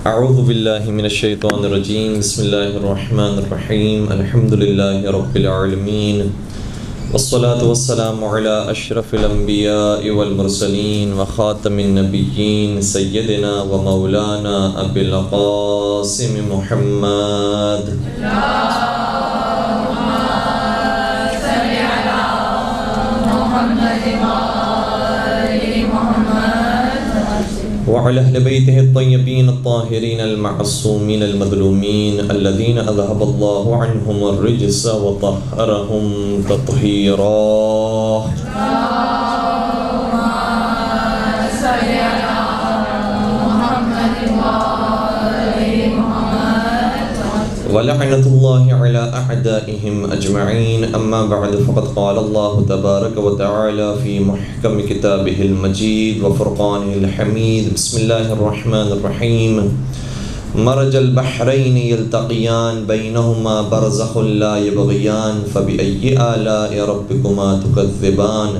اعوذ باللہ من الشیطان الرجیم بسم اللہ الرحمن الرحیم الحمد للہ رب العالمین والصلاة والسلام علی اشرف الانبیاء والمرسلین وخاتم النبیین سیدنا و مولانا ابی القاسم محمد وعلى أهل بيته الطيبين الطاهرين المعصومين المظلومين الذين أذهب الله عنهم الرجس وطهرهم تطهيرا. ولعنة الله على أعدائهم أجمعين. أما بعد فقد قال الله تبارك وتعالى في محكم كتابه المجيد وفرقانه الحميد. بسم الله الرحمن الرحيم. مرج البحرين يلتقيان بينهما برزخ لا يبغيان فبأي آلاء ربكما تكذبان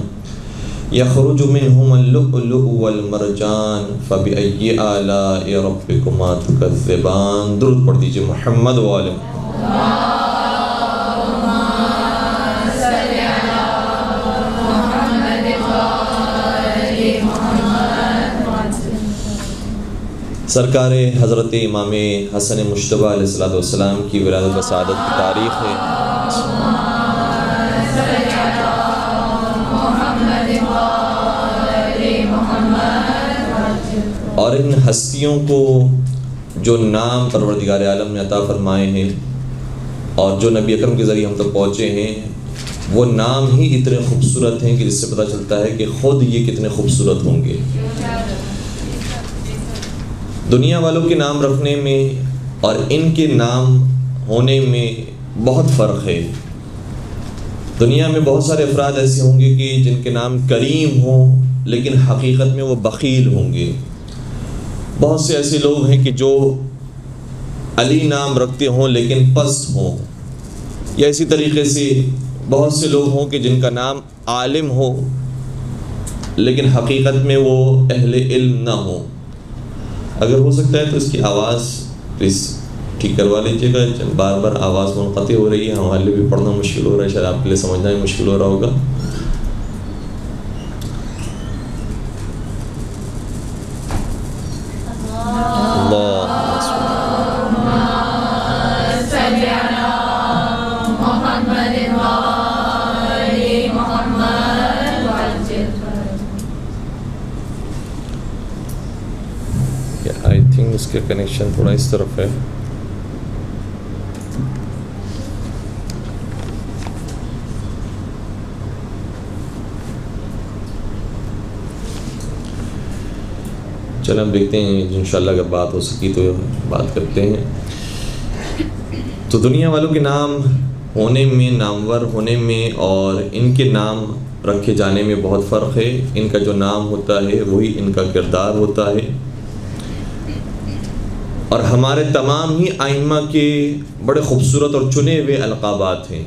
يخرج منهما اللؤلؤ والمرجان فبأي آلاء ربكما تكذبان. درود پڑھ دیجئے محمد و آل سرکار حضرت امام حسن مجتبیٰ علیہ السلام کی ولادت و سعادت کی تاریخ ہے. اور ان ہستیوں کو جو نام پروردگار عالم نے عطا فرمائے ہیں اور جو نبی اکرم کے ذریعے ہم تک پہنچے ہیں وہ نام ہی اتنے خوبصورت ہیں کہ جس سے پتہ چلتا ہے کہ خود یہ کتنے خوبصورت ہوں گے. دنیا والوں کے نام رکھنے میں اور ان کے نام ہونے میں بہت فرق ہے. دنیا میں بہت سارے افراد ایسے ہوں گے کہ جن کے نام کریم ہوں لیکن حقیقت میں وہ بخیل ہوں گے. بہت سے ایسے لوگ ہیں کہ جو علی نام رکھتے ہوں لیکن پست ہوں. یا اسی طریقے سے بہت سے لوگ ہوں کہ جن کا نام عالم ہو لیکن حقیقت میں وہ اہل علم نہ ہو. اگر ہو سکتا ہے تو اس کی آواز پلیز ٹھیک کروا لیجیے گا. بار بار آواز منقطع ہو رہی ہے, ہمارے لیے بھی پڑھنا مشکل ہو رہا ہے, شاید آپ کے لیے سمجھنا بھی مشکل ہو رہا ہوگا. اس کے کنیکشن تھوڑا اس طرف ہے. چلیں اب دیکھتے ہیں انشاءاللہ اگر بات ہو سکی تو بات کرتے ہیں. تو دنیا والوں کے نام ہونے میں, نامور ہونے میں اور ان کے نام رکھے جانے میں بہت فرق ہے. ان کا جو نام ہوتا ہے وہی ان کا کردار ہوتا ہے. اور ہمارے تمام ہی ائمہ کے بڑے خوبصورت اور چنے ہوئے القابات ہیں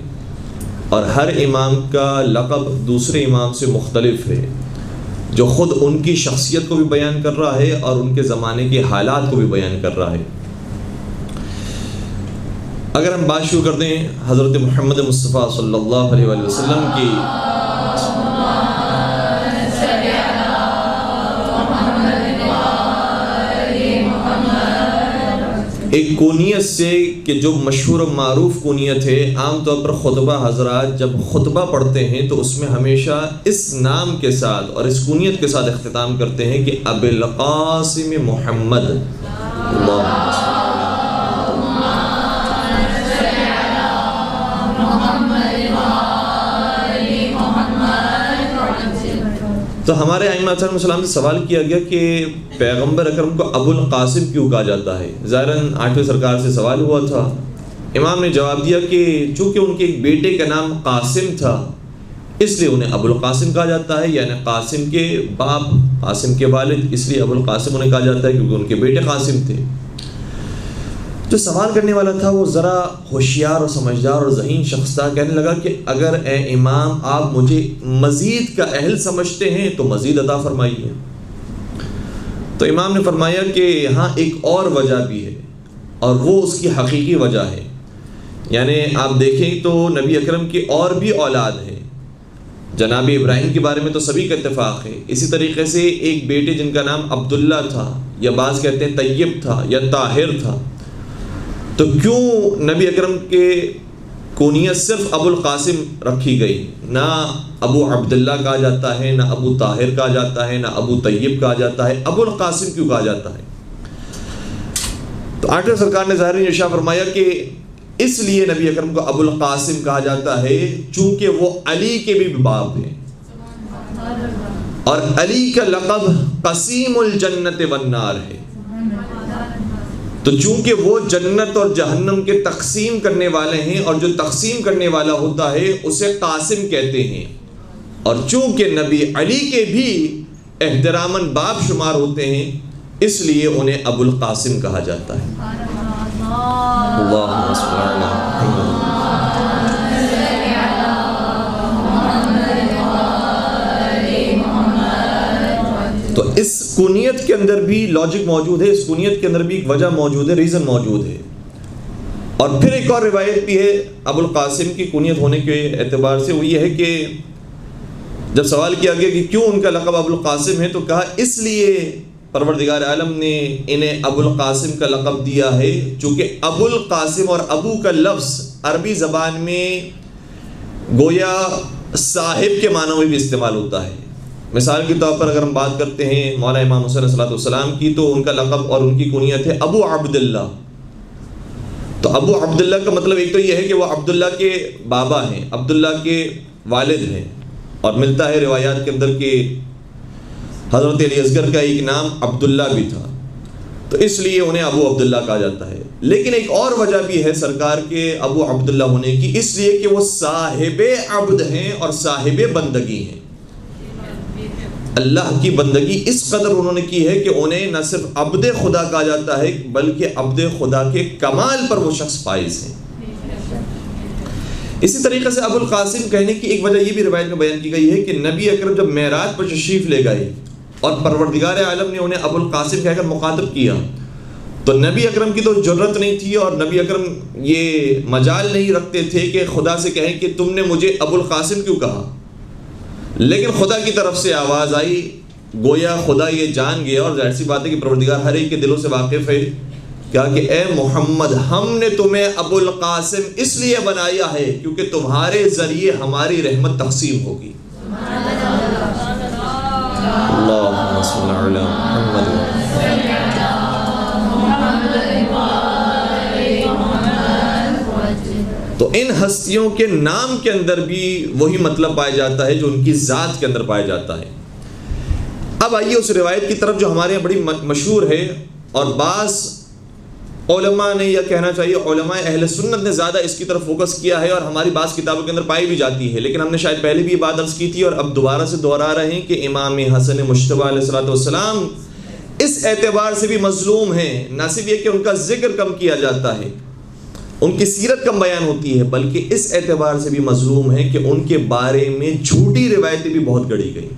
اور ہر امام کا لقب دوسرے امام سے مختلف ہے جو خود ان کی شخصیت کو بھی بیان کر رہا ہے اور ان کے زمانے کے حالات کو بھی بیان کر رہا ہے. اگر ہم بات شروع کر دیں حضرت محمد مصطفیٰ صلی اللہ علیہ وآلہ وسلم کی, ایک کونیت سے کہ جو مشہور و معروف کونیت ہے. عام طور پر خطبہ حضرات جب خطبہ پڑھتے ہیں تو اس میں ہمیشہ اس نام کے ساتھ اور اس کونیت کے ساتھ اختتام کرتے ہیں کہ ابی القاسم محمد. تو ہمارے ائمہ علیہ السلام سے سوال کیا گیا کہ پیغمبر اکرم کو ابو القاسم کیوں کہا جاتا ہے؟ ظاہراً 8ویں سرکار سے سوال ہوا تھا. امام نے جواب دیا کہ چونکہ ان کے ایک بیٹے کا نام قاسم تھا اس لیے انہیں ابو القاسم کہا جاتا ہے, یعنی قاسم کے باپ, قاسم کے والد, اس لیے ابو القاسم انہیں کہا جاتا ہے کیونکہ ان کے بیٹے قاسم تھے. جو سوال کرنے والا تھا وہ ذرا ہوشیار اور سمجھدار اور ذہین شخص تھا. کہنے لگا کہ اگر اے امام آپ مجھے مزید کا اہل سمجھتے ہیں تو مزید عطا فرمائیے. تو امام نے فرمایا کہ یہاں ایک اور وجہ بھی ہے، اور وہ اس کی حقیقی وجہ ہے. یعنی آپ دیکھیں تو نبی اکرم کی اور بھی اولاد ہیں. جناب ابراہیم کے بارے میں تو سبھی کا اتفاق ہے. اسی طریقے سے ایک بیٹے جن کا نام عبداللہ تھا، یا بعض کہتے ہیں طیب تھا یا طاہر تھا. تو کیوں نبی اکرم کے کنیت صرف ابو القاسم رکھی گئی؟ نہ ابو عبداللہ کہا جاتا ہے، نہ ابو طاہر کہا جاتا ہے، نہ ابو طیب کہا جاتا ہے، ابو القاسم کیوں کہا جاتا ہے؟ تو آٹھویں سرکار نے ظاہر ارشاد فرمایا کہ اس لیے نبی اکرم کو ابو القاسم کہا جاتا ہے چونکہ وہ علی کے بھی باپ ہیں، اور علی کا لقب قسیم الجنت والنار ہے. تو چونکہ وہ جنت اور جہنم کے تقسیم کرنے والے ہیں، اور جو تقسیم کرنے والا ہوتا ہے اسے قاسم کہتے ہیں، اور چونکہ نبی علی کے بھی احتراماً باپ شمار ہوتے ہیں، اس لیے انہیں ابو القاسم کہا جاتا ہے. اللہم صل علی محمد. تو اس کنیت کے اندر بھی لاجک موجود ہے، اس کنیت کے اندر بھی ایک وجہ موجود ہے، ریزن موجود ہے. اور پھر ایک اور روایت بھی ہے ابو القاسم کی کنیت ہونے کے اعتبار سے، وہ یہ ہے کہ جب سوال کیا گیا کہ کیوں ان کا لقب ابو القاسم ہے، تو کہا اس لیے پروردگار عالم نے انہیں ابو القاسم کا لقب دیا ہے چونکہ ابو القاسم اور ابو کا لفظ عربی زبان میں گویا صاحب کے معنوں میں بھی استعمال ہوتا ہے. مثال کے طور پر اگر ہم بات کرتے ہیں مولا امام حسین علیہ السلام کی، تو ان کا لقب اور ان کی کنیت ہے ابو عبداللہ. تو ابو عبداللہ کا مطلب ایک تو یہ ہے کہ وہ عبداللہ کے بابا ہیں، عبداللہ کے والد ہیں، اور ملتا ہے روایات کے اندر کہ حضرت علی اصغر کا ایک نام عبداللہ بھی تھا، تو اس لیے انہیں ابو عبداللہ کہا جاتا ہے. لیکن ایک اور وجہ بھی ہے سرکار کے ابو عبداللہ ہونے کی، اس لیے کہ وہ صاحب عبد ہیں اور صاحب بندگی ہیں. اللہ کی بندگی اس قدر انہوں نے کی ہے کہ انہیں نہ صرف عبد خدا کہا جاتا ہے بلکہ عبد خدا کے کمال پر وہ شخص فائز ہیں. اسی طریقے سے ابو القاسم کہنے کی ایک وجہ یہ بھی روایت میں بیان کی گئی ہے کہ نبی اکرم جب معراج پر تشریف لے گئے اور پروردگار عالم نے انہیں ابو القاسم کہہ کر مخاطب کیا، تو نبی اکرم کی تو جرت نہیں تھی، اور نبی اکرم یہ مجال نہیں رکھتے تھے کہ خدا سے کہیں کہ تم نے مجھے ابو القاسم کیوں کہا. لیکن خدا کی طرف سے آواز آئی، گویا خدا یہ جان گیا، اور ظاہر سی بات ہے کہ پروردگار ہر ایک کے دلوں سے واقف ہے، کہا کہ اے محمد ہم نے تمہیں ابو القاسم اس لیے بنایا ہے کیونکہ تمہارے ذریعے ہماری رحمت تقسیم ہوگی. اللہم صل علی محمد. تو ان ہستیوں کے نام کے اندر بھی وہی مطلب پایا جاتا ہے جو ان کی ذات کے اندر پایا جاتا ہے. اب آئیے اس روایت کی طرف جو ہمارے یہاں بڑی مشہور ہے، اور بعض علماء نے، یا کہنا چاہیے علماء اہل سنت نے زیادہ اس کی طرف فوکس کیا ہے، اور ہماری بعض کتابوں کے اندر پائی بھی جاتی ہے، لیکن ہم نے شاید پہلے بھی یہ بات عرض کی تھی اور اب دوبارہ سے دہرا رہے ہیں کہ امام حسن مجتبیٰ علیہ السلام اس اعتبار سے بھی مظلوم ہیں. نہ صرف یہ کہ ان کا ذکر کم کیا جاتا ہے، ان کی سیرت کم بیان ہوتی ہے، بلکہ اس اعتبار سے بھی مظلوم ہے کہ ان کے بارے میں جھوٹی روایتیں بھی بہت گڑھی گئی.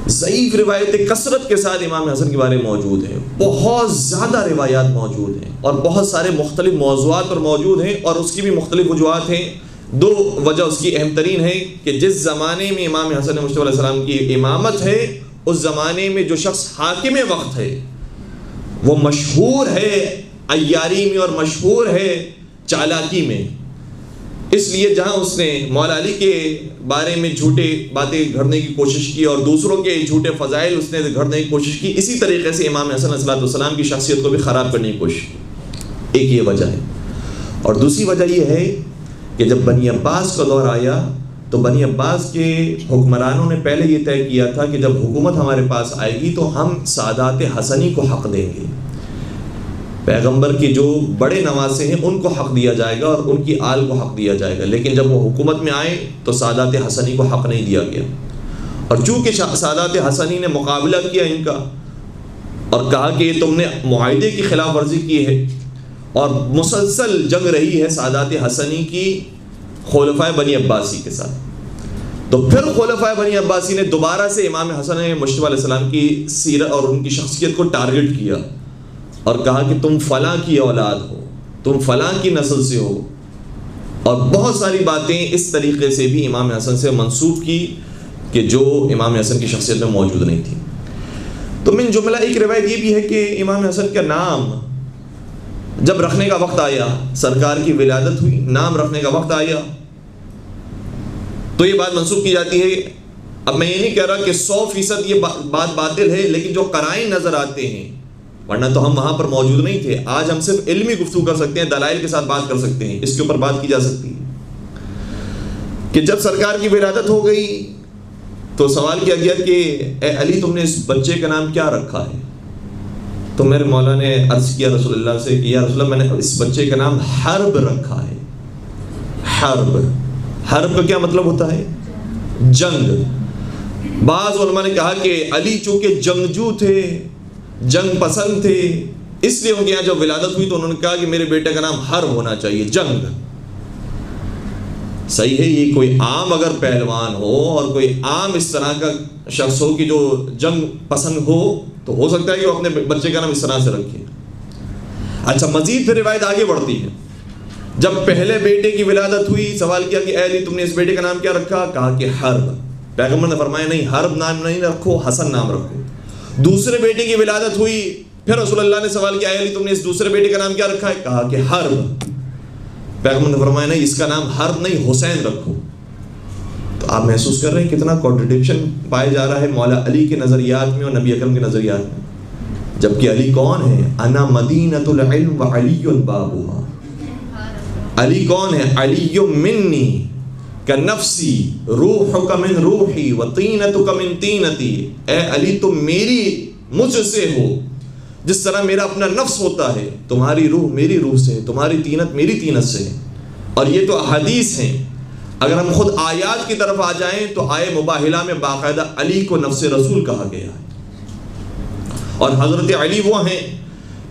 ضعیف روایتیں کثرت کے ساتھ امام حسن کے بارے میں موجود ہیں، بہت زیادہ روایات موجود ہیں، اور بہت سارے مختلف موضوعات پر موجود ہیں، اور اس کی بھی مختلف وجوہات ہیں. دو وجہ اس کی اہم ترین ہے کہ جس زمانے میں امام حسن مجتبیٰ علیہ السلام کی امامت ہے، اس زمانے میں جو شخص حاکم وقت ہے وہ مشہور ہے عیاری میں اور مشہور ہے چالاکی میں. اس لیے جہاں اس نے مولا علی کے بارے میں جھوٹے باتیں گھڑنے کی کوشش کی اور دوسروں کے جھوٹے فضائل اس نے گھڑنے کی کوشش کی، اسی طریقے سے امام حسن علیہ السلام کی شخصیت کو بھی خراب کرنے کی کوشش کی. ایک یہ وجہ ہے. اور دوسری وجہ یہ ہے کہ جب بنی عباس کا دور آیا تو بنی عباس کے حکمرانوں نے پہلے یہ طے کیا تھا کہ جب حکومت ہمارے پاس آئے گی تو ہم سادات حسنی کو حق دیں گے، پیغمبر کے جو بڑے نواسے ہیں ان کو حق دیا جائے گا اور ان کی آل کو حق دیا جائے گا. لیکن جب وہ حکومت میں آئے تو سادات حسنی کو حق نہیں دیا گیا، اور چونکہ سادات حسنی نے مقابلہ کیا ان کا اور کہا کہ تم نے معاہدے کی خلاف ورزی کی ہے، اور مسلسل جنگ رہی ہے سادات حسنی کی خلفائے بنی عباسی کے ساتھ، تو تو پھر خلفائے بنی عباسی نے دوبارہ سے امام حسن مجتبی علیہ السلام کی سیرت اور ان کی شخصیت کو ٹارگٹ کیا اور کہا کہ تم فلاں کی اولاد ہو، تم فلاں کی نسل سے ہو، اور بہت ساری باتیں اس طریقے سے بھی امام حسن سے منسوب کی کہ جو امام حسن کی شخصیت میں موجود نہیں تھی۔ تو من جملہ ایک روایت یہ بھی ہے کہ امام حسن کا نام جب رکھنے کا وقت آیا، سرکار کی ولادت ہوئی، نام رکھنے کا وقت آیا، تو یہ بات منسوب کی جاتی ہے۔ اب میں یہ نہیں کہہ رہا کہ 100% یہ بات باطل ہے، لیکن جو قرائن نظر آتے ہیں، ورنہ تو ہم وہاں پر موجود نہیں تھے، آج ہم صرف علمی گفتگو کر سکتے ہیں، دلائل کے ساتھ بات کر سکتے ہیں، اس کے اوپر بات کی جا سکتی ہے کہ جب سرکار کی ولادت ہو گئی تو سوال کیا گیا کہ اے علی تم نے اس بچے کا نام کیا رکھا ہے؟ تو میرے مولا نے عرض کیا رسول اللہ سے کہ یا رسول اللہ میں نے اس بچے کا نام حرب رکھا ہے۔ حرب، حرب کا کیا مطلب ہوتا ہے؟ جنگ۔ بعض علماء نے کہا کہ علی چونکہ جنگجو تھے، جنگ پسند تھے، اس لیے ان کے یہاں جب ولادت ہوئی تو انہوں نے کہا کہ میرے بیٹے کا نام حرب ہونا چاہیے، جنگ۔ صحیح ہے، یہ کوئی عام اگر پہلوان ہو اور کوئی عام اس طرح کا شخص ہو کہ جو جنگ پسند ہو تو ہو سکتا ہے کہ وہ اپنے بچے کا نام اس طرح سے رکھے۔ اچھا، مزید پھر روایت آگے بڑھتی ہے، جب پہلے بیٹے کی ولادت ہوئی سوال کیا کہ اے علی تم نے اس بیٹے کا نام کیا رکھا؟ کہا کہ حرب۔ پیغمبر نے فرمایا نہیں، حرب نام نہیں رکھو، حسن نام رکھو۔ دوسرے بیٹے کی ولادت ہوئی، پھر رسول اللہ نے سوال کیا اے علی تم نے اس دوسرے بیٹے کا نام کیا رکھا ہے؟ کہا کہ حرب۔ پیغمبر نے فرمایا نہیں، اس کا نام حرب نہیں، حسین رکھو۔ تو آپ محسوس کر رہے ہیں کتنا کانٹرڈکشن پایا جا رہا ہے مولا علی کے نظریات میں اور نبی اکرم کے نظریات میں، جبکہ علی کون ہے؟ انا مدینۃ العلم وعلی بابها۔ علی کون ہے؟ علی منی کنفسی روحک من روحی وطینتک من طینتی۔ اے علی تم میری مجھ سے ہو، جس طرح میرا اپنا نفس ہوتا ہے، تمہاری روح میری روح سے ہے، تمہاری طینت میری طینت سے ہے۔ اور یہ تو احادیث ہیں، اگر ہم خود آیات کی طرف آ جائیں تو آئے مباہلہ میں باقاعدہ علی کو نفس رسول کہا گیا ہے۔ اور حضرت علی وہ ہیں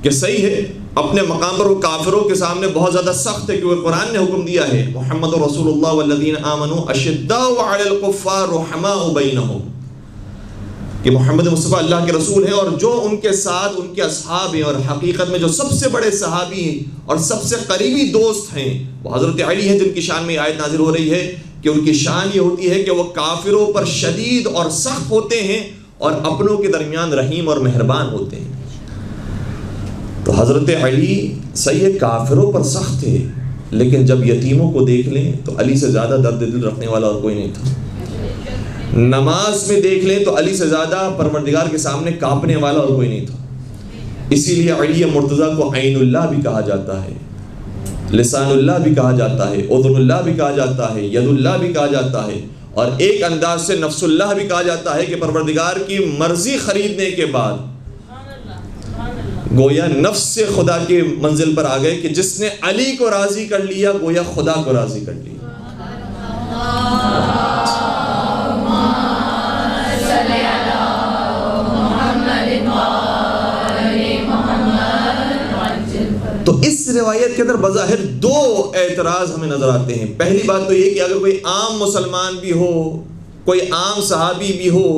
کہ صحیح ہے اپنے مقام پر وہ کافروں کے سامنے بہت زیادہ سخت ہے، کیونکہ قرآن نے حکم دیا ہے محمد رسول اللہ والذین آمنوا اشداء علی الکفار رحماء بینہم، کہ محمد مصطفیٰ اللہ کے رسول ہیں اور جو ان کے ساتھ ان کے اصحاب ہیں، اور حقیقت میں جو سب سے بڑے صحابی ہیں اور سب سے قریبی دوست ہیں وہ حضرت علی ہیں، جن کی شان میں آیت نازل ہو رہی ہے کہ ان کی شان یہ ہوتی ہے کہ وہ کافروں پر شدید اور سخت ہوتے ہیں اور اپنوں کے درمیان رحیم اور مہربان ہوتے ہیں۔ تو حضرت علی صحیح کافروں پر سخت تھے، لیکن جب یتیموں کو دیکھ لیں تو علی سے زیادہ درد دل رکھنے والا اور کوئی نہیں تھا۔ نماز میں دیکھ لیں تو علی سے زیادہ پروردگار کے سامنے کانپنے والا اور کوئی نہیں تھا۔ اسی لیے علی مرتضیٰ کو عین اللہ بھی کہا جاتا ہے، لسان اللہ بھی کہا جاتا ہے، اذن اللہ بھی کہا جاتا ہے، ید اللہ بھی کہا جاتا ہے، اور ایک انداز سے نفس اللہ بھی کہا جاتا ہے کہ پروردگار کی مرضی خریدنے کے بعد گویا نفس سے خدا کے منزل پر آ گئے کہ جس نے علی کو راضی کر لیا گویا خدا کو راضی کر لیا۔ تو اس روایت کے اندر بظاہر دو اعتراض ہمیں نظر آتے ہیں۔ پہلی بات تو یہ کہ اگر کوئی عام مسلمان بھی ہو، کوئی عام صحابی بھی ہو،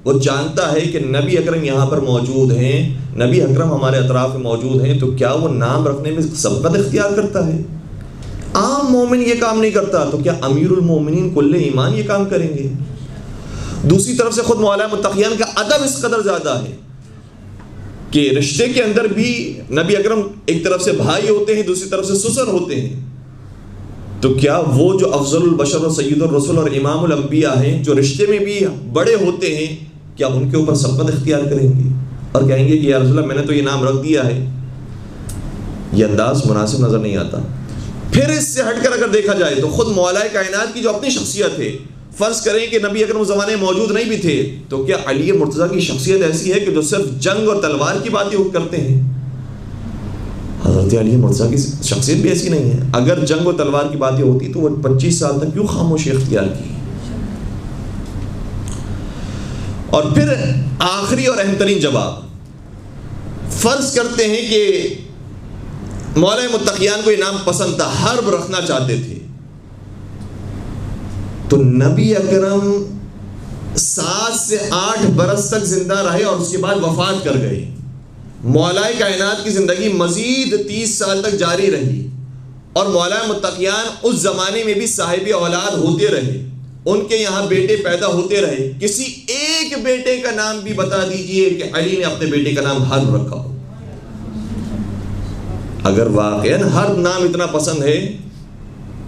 وہ جانتا ہے کہ نبی اکرم یہاں پر موجود ہیں، نبی اکرم ہمارے اطراف میں موجود ہیں، تو کیا وہ نام رکھنے میں سبقت اختیار کرتا ہے؟ عام مومن یہ کام نہیں کرتا، تو کیا امیر المومنین کل ایمان یہ کام کریں گے؟ دوسری طرف سے خود مولا متقیان کا ادب اس قدر زیادہ ہے کہ رشتے کے اندر بھی نبی اکرم ایک طرف سے بھائی ہوتے ہیں، دوسری طرف سے سسر ہوتے ہیں، تو کیا وہ جو افضل البشر اور سید الرسول اور امام الانبیاء ہیں، جو رشتے میں بھی بڑے ہوتے ہیں، کیا ان کے اوپر سبقت اختیار کریں گے اور کہیں گے کہ یا رسول اللہ میں نے تو یہ نام رکھ دیا ہے؟ یہ انداز مناسب نظر نہیں آتا۔ پھر اس سے ہٹ کر اگر دیکھا جائے تو خود مولا کائنات کی جو اپنی شخصیت ہے، فرض کریں کہ نبی اکرم زمانے میں موجود نہیں بھی تھے، تو کیا علی مرتضیٰ کی شخصیت ایسی ہے کہ جو صرف جنگ اور تلوار کی باتیں کرتے ہیں؟ حضرت علی مرتضیٰ کی شخصیت بھی ایسی نہیں ہے۔ اگر جنگ و تلوار کی باتیں ہوتی تو وہ 25 سال تک کیوں خاموشی اختیار کی؟ اور پھر آخری اور اہم ترین جواب، فرض کرتے ہیں کہ مولا متقیان کو یہ نام پسند تھا، حرب رکھنا چاہتے تھے، تو نبی اکرم 7 سے 8 برس تک زندہ رہے اور اس کے بعد وفات کر گئے. مولا کائنات کی زندگی مزید 30 سال تک جاری رہی اور مولا متقیان اس زمانے میں بھی صاحب اولاد ہوتے رہے, ان کے یہاں بیٹے پیدا ہوتے رہے. کسی ایک بیٹے کا نام بھی بتا دیجئے کہ علی نے اپنے بیٹے کا نام حرب رکھا ہو. اگر واقعاً حرب نام اتنا پسند ہے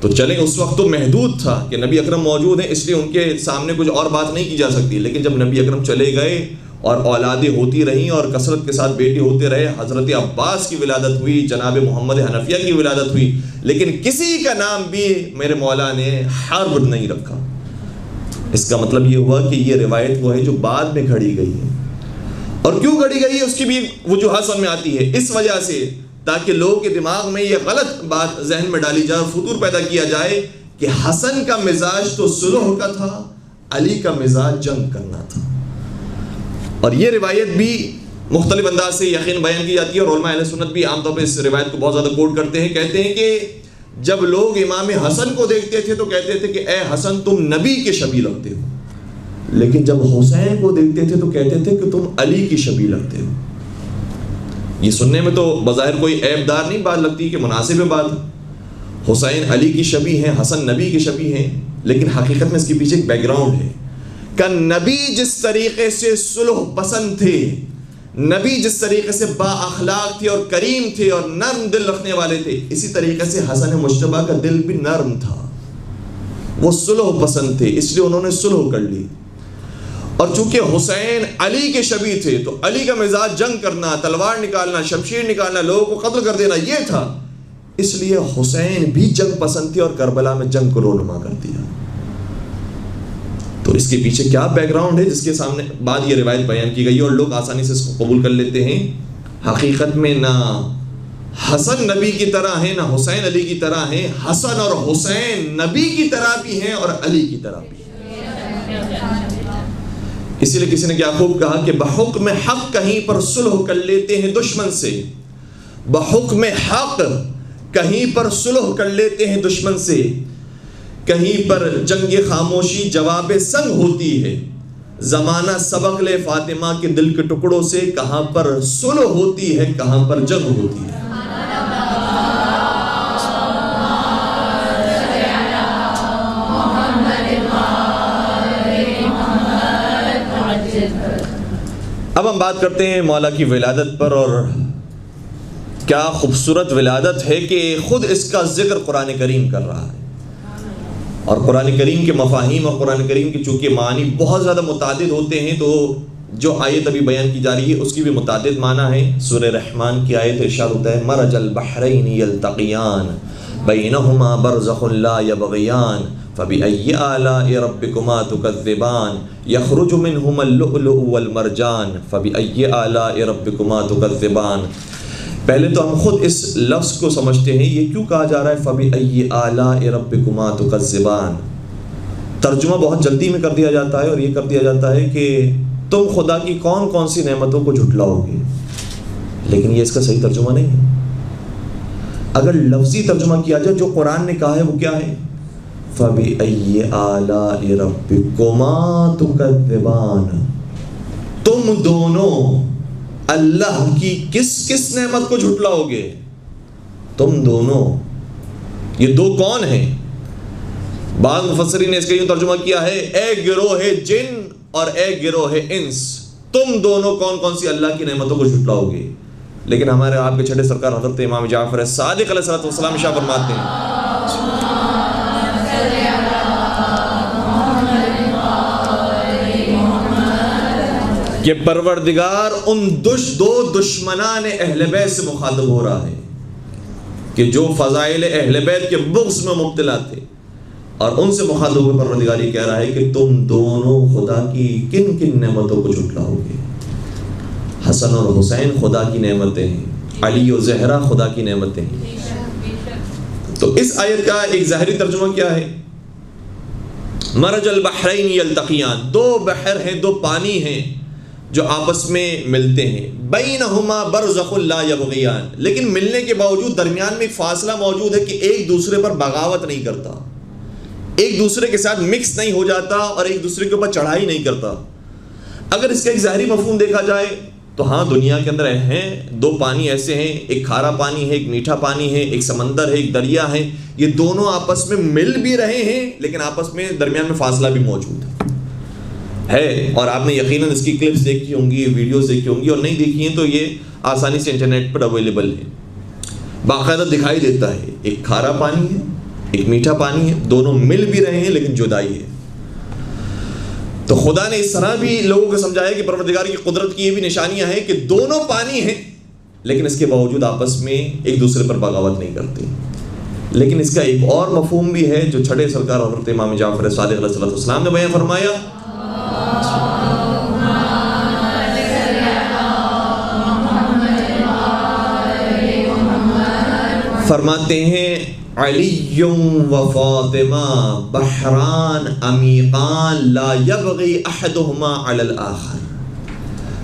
تو چلیں, اس وقت تو محدود تھا کہ نبی اکرم موجود ہیں اس لیے ان کے سامنے کچھ اور بات نہیں کی جا سکتی. لیکن جب نبی اکرم چلے گئے اور اولادیں ہوتی رہیں اور کثرت کے ساتھ بیٹے ہوتے رہے, حضرت عباس کی ولادت ہوئی, جناب محمد حنفیہ کی ولادت ہوئی, لیکن کسی کا نام بھی میرے مولا نے حرب نہیں رکھا. اس کا مطلب یہ ہوا کہ یہ روایت وہ ہے جو بعد میں گھڑی گئی ہے. اور کیوں گھڑی گئی ہے اس کی بھی وجوہات سمجھ میں آتی ہے, اس وجہ سے تاکہ لوگوں کے دماغ میں یہ غلط بات ذہن میں ڈالی جائے اور فطور پیدا کیا جائے کہ حسن کا مزاج تو صلح کا تھا, علی کا مزاج جنگ کرنا تھا. اور یہ روایت بھی مختلف انداز سے یقین بیان کی جاتی ہے اور علماء اہل سنت بھی عام طور پہ اس روایت کو بہت زیادہ کوٹ کرتے ہیں. کہتے ہیں کہ جب لوگ امام حسن کو دیکھتے تھے تو کہتے تھے کہ اے حسن تم نبی کے شبیہ لگتے ہو, لیکن جب حسین کو دیکھتے تھے تو کہتے تھے کہ تم علی کی شبیہ لگتے ہو. یہ سننے میں تو بظاہر کوئی عیب دار نہیں بات لگتی کہ مناسب بات, حسین علی کی شبیہ ہیں, حسن نبی کی شبیہ ہیں, لیکن حقیقت میں اس کے پیچھے ایک بیک گراؤنڈ ہے کہ نبی جس طریقے سے صلح پسند تھے, نبی جس طریقے سے با اخلاق تھے اور کریم تھے اور نرم دل رکھنے والے تھے, اسی طریقے سے حسن مجتبیٰ کا دل بھی نرم تھا, وہ صلح پسند تھے, اس لیے انہوں نے صلح کر لی. اور چونکہ حسین علی کے شبیہ تھے تو علی کا مزاج جنگ کرنا, تلوار نکالنا, شمشیر نکالنا, لوگوں کو قتل کر دینا یہ تھا, اس لیے حسین بھی جنگ پسند تھے اور کربلا میں جنگ کو رونما کر دیا. تو اس کے پیچھے کیا بیک گراؤنڈ ہے جس کے سامنے بعد یہ روایت بیان کی گئی ہے اور لوگ آسانی سے اس کو قبول کر لیتے ہیں. حقیقت میں نہ حسن نبی کی طرح ہیں نہ حسین علی کی طرح ہیں, حسن اور حسین نبی کی طرح بھی ہیں اور علی کی طرح بھی. اسی لیے کسی نے کیا خوب کہا کہ بحکم حق کہیں پر صلح کر لیتے ہیں دشمن سے, بحکم حق کہیں پر صلح کر لیتے ہیں دشمن سے, کہیں پر جنگ خاموشی جواب سنگ ہوتی ہے, زمانہ سبق لے فاطمہ کے دل کے ٹکڑوں سے, کہاں پر صلح ہوتی ہے کہاں پر جنگ ہوتی ہے. اب ہم بات کرتے ہیں مولا کی ولادت پر, اور کیا خوبصورت ولادت ہے کہ خود اس کا ذکر قرآن کریم کر رہا ہے. اور قرآن کریم کے مفاہیم اور قرآن کریم کے چونکہ معنی بہت زیادہ متعدد ہوتے ہیں, تو جو آیت ابھی بیان کی جا رہی ہے اس کی بھی متعدد معنی ہے. سورہ رحمان کی آیت ارشاد ہوتا ہے مرج البحرین یلتقیان بینہما برزخ لا یبغیان فبأي آلاء ربكما تكذبان يخرج منهما اللؤلؤ والمرجان فبأي آلاء ربكما تكذبان. پہلے تو ہم خود اس لفظ کو سمجھتے ہیں, یہ کیوں کہا جا رہا ہے فبأي آلاء ربكما تكذبان. ترجمہ بہت جلدی میں کر دیا جاتا ہے اور یہ کر دیا جاتا ہے کہ تم خدا کی کون کون سی نعمتوں کو جھٹلاؤ گے, لیکن یہ اس کا صحیح ترجمہ نہیں ہے. اگر لفظی ترجمہ کیا جائے جو قرآن نے کہا ہے وہ کیا ہے, فَبِأَيِّ آلَاءِ رَبِّكُمَا تُكَذِّبَانَ, تم دونوں اللہ کی کس کس نعمت کو جھٹلاؤ گے. تم دونوں, یہ دو کون ہیں؟ بعض مفسرین نے اس کا یوں ترجمہ کیا ہے اے گروہ جن اور اے گروہ انس, تم دونوں کون کون سی اللہ کی نعمتوں کو جھٹلاؤ گے. لیکن ہمارے آپ کے چھٹے سرکار حضرت امام جعفر صادق علیہ السلام شاہ فرماتے ہیں کہ پروردگار ان دو دشمنان اہل بیت سے مخاطب ہو رہا ہے کہ جو فضائل اہل بیت کے بغض میں مبتلا تھے, اور ان سے مخاطب ہو پروردگار یہ کہہ رہا ہے کہ تم دونوں خدا کی کن کن نعمتوں کو جھٹلاؤ گے. حسن اور حسین خدا کی نعمتیں ہیں, علی و زہرا خدا کی نعمتیں ہیں. تو اس آیت کا ایک ظاہری ترجمہ کیا ہے؟ مرج البحرین یلتقیان, دو بحر ہیں, دو پانی ہیں جو آپس میں ملتے ہیں. بینہما برزخ لا یبغیان, لیکن ملنے کے باوجود درمیان میں ایک فاصلہ موجود ہے کہ ایک دوسرے پر بغاوت نہیں کرتا, ایک دوسرے کے ساتھ مکس نہیں ہو جاتا اور ایک دوسرے کے اوپر چڑھائی نہیں کرتا۔ اگر اس کا ایک ظاہری مفہوم دیکھا جائے تو ہاں دنیا کے اندر ہیں دو پانی ایسے ہیں، ایک کھارا پانی ہے، ایک میٹھا پانی ہے، ایک سمندر ہے، ایک دریا ہے، یہ دونوں آپس میں مل بھی رہے ہیں لیکن آپس میں درمیان میں فاصلہ بھی موجود ہے۔ اور آپ نے یقیناً اس کی کلپس دیکھی ہوں گی، ویڈیوز دیکھی ہوں گی، اور نہیں دیکھی ہیں تو یہ آسانی سے انٹرنیٹ پر اویلیبل ہے، باقاعدہ دکھائی دیتا ہے۔ ایک کھارا پانی ہے، ایک میٹھا پانی ہے، دونوں مل بھی رہے ہیں لیکن جدائی ہے۔ تو خدا نے اس طرح بھی لوگوں کو سمجھایا کہ پروردگار کی قدرت کی یہ بھی نشانیاں ہیں کہ دونوں پانی ہیں لیکن اس کے باوجود آپس میں ایک دوسرے پر بغاوت نہیں کرتے۔ لیکن اس کا ایک اور مفہوم بھی ہے جو چھٹے سرکار حضرت امام جعفر صادق علیہ السلام نے بیان فرمایا۔ فرماتے ہیں علی و فاطمہ بحران عمیقان لا یبغی احدہما علی الاخر۔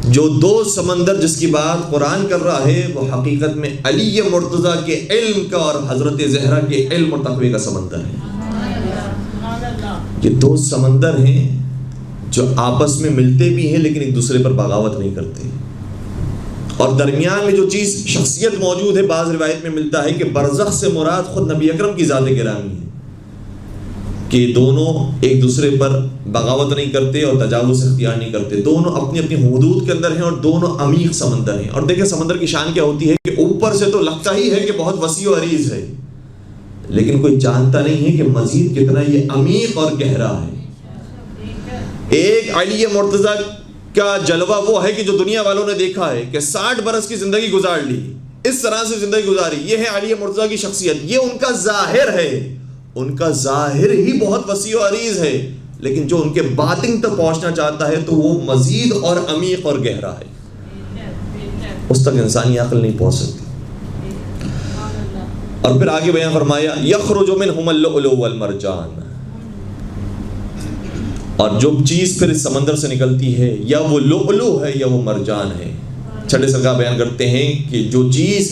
جو دو سمندر جس کی بات قرآن کر رہا ہے وہ حقیقت میں علی مرتضیٰ کے علم کا اور حضرت زہرا کے علم اور تقوی کا سمندر ہے۔ یہ دو سمندر ہیں جو آپس میں ملتے بھی ہیں لیکن ایک دوسرے پر بغاوت نہیں کرتے، اور درمیان میں جو چیز شخصیت موجود ہے، بعض روایت میں ملتا ہے کہ برزخ سے مراد خود نبی اکرم کی ذات گرامی ہے، کہ دونوں ایک دوسرے پر بغاوت نہیں کرتے اور تجاوز اختیار نہیں کرتے، دونوں اپنی اپنی حدود کے اندر ہیں اور دونوں عمیق سمندر ہیں۔ اور دیکھیں سمندر کی شان کیا ہوتی ہے کہ اوپر سے تو لگتا ہی ہے کہ بہت وسیع و عریض ہے، لیکن کوئی جانتا نہیں ہے کہ مزید کتنا یہ عمیق اور گہرا ہے۔ ایک علی مرتضیٰ کا جلوہ وہ ہے کہ جو دنیا والوں نے دیکھا ہے کہ 60 برس کی زندگی گزار لی، اس طرح سے زندگی گزاری، یہ ہے علی مرتضیٰ کی شخصیت، یہ ان کا ظاہر ہے، ان کا ظاہر ہی بہت وسیع و عریض ہے، لیکن جو ان کے باطن تک پہنچنا چاہتا ہے تو وہ مزید اور عمیق اور گہرا ہے، اس تک انسانی عقل نہیں پہنچ سکتی۔ اور پھر آگے بیان فرمایا یخرج منہم اللؤلؤ والمرجان، اور جو چیز پھر اس سمندر سے نکلتی ہے یا وہ لؤلؤ ہے یا وہ مرجان ہے۔ چھٹے سرکار بیان کرتے ہیں کہ جو چیز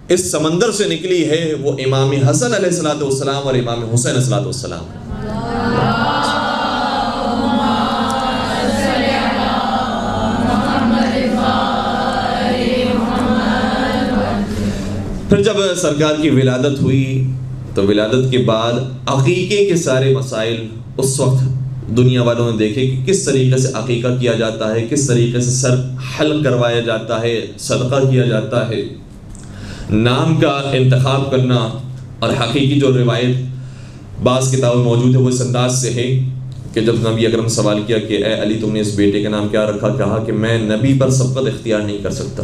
اس سمندر سے نکلی ہے وہ امام حسن علیہ السلام اور امام حسین علیہ السلام ہے۔ پھر جب سرکار کی ولادت ہوئی تو ولادت کے بعد عقیقے کے سارے مسائل اس وقت دنیا والوں نے دیکھے کہ کس طریقے سے عقیقہ کیا جاتا ہے، کس طریقے سے سر حلق کروایا جاتا ہے، صدقہ کیا جاتا ہے، نام کا انتخاب کرنا۔ اور حقیقی جو روایت بعض کتابیں موجود ہے وہ اس انداز سے ہے کہ جب نبی اکرم سوال کیا کہ اے علی تم نے اس بیٹے کا نام کیا رکھا، کہا کہ میں نبی پر سبقت اختیار نہیں کر سکتا،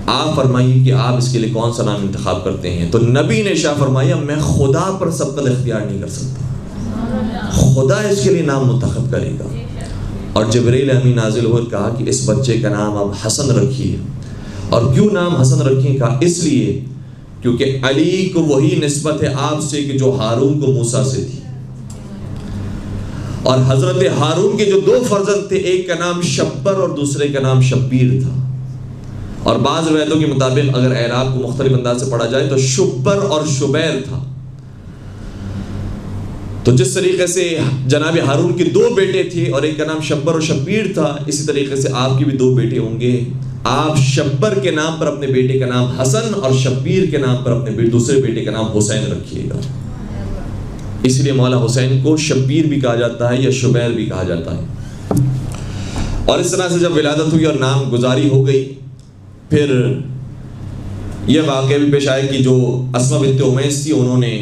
آپ فرمائیے کہ آپ اس کے لیے کون سا نام انتخاب کرتے ہیں۔ تو نبی نے شاہ فرمایا میں خدا پر سبقت اختیار نہیں کر سکتا، خدا اس کے لیے نام منتخب کرے گا۔ اور جبرائیل امین نازل ہوئے، کہا کہ اس بچے کا نام اب حسن رکھیے۔ اور کیوں نام حسن رکھیں؟ کہا اس لیے کیونکہ علی کو وہی نسبت ہے آپ سے کہ جو ہارون کو موسیٰ سے تھی، اور حضرت ہارون کے جو دو فرزند تھے، ایک کا نام شبر اور دوسرے کا نام شبیر تھا، اور بعض روایتوں کے مطابق اگر اعراب کو مختلف انداز سے پڑھا جائے تو شبر اور شبیر تھا۔ تو جس طریقے سے جناب ہارون کے دو بیٹے تھے اور ایک کا نام شبر اور شبیر تھا، اسی طریقے سے آپ کے بھی دو بیٹے ہوں گے، آپ شبر کے نام پر اپنے بیٹے کا نام حسن اور شبیر کے نام پر اپنے دوسرے بیٹے کا نام حسین رکھیے گا۔ اس لیے مولا حسین کو شبیر بھی کہا جاتا ہے یا شبیر بھی کہا جاتا ہے۔ اور اس طرح سے جب ولادت ہوئی اور نام گزاری ہو گئی، پھر یہ واقعہ بھی پیش آیا کہ جو اسماء بنت امیس تھی، انہوں نے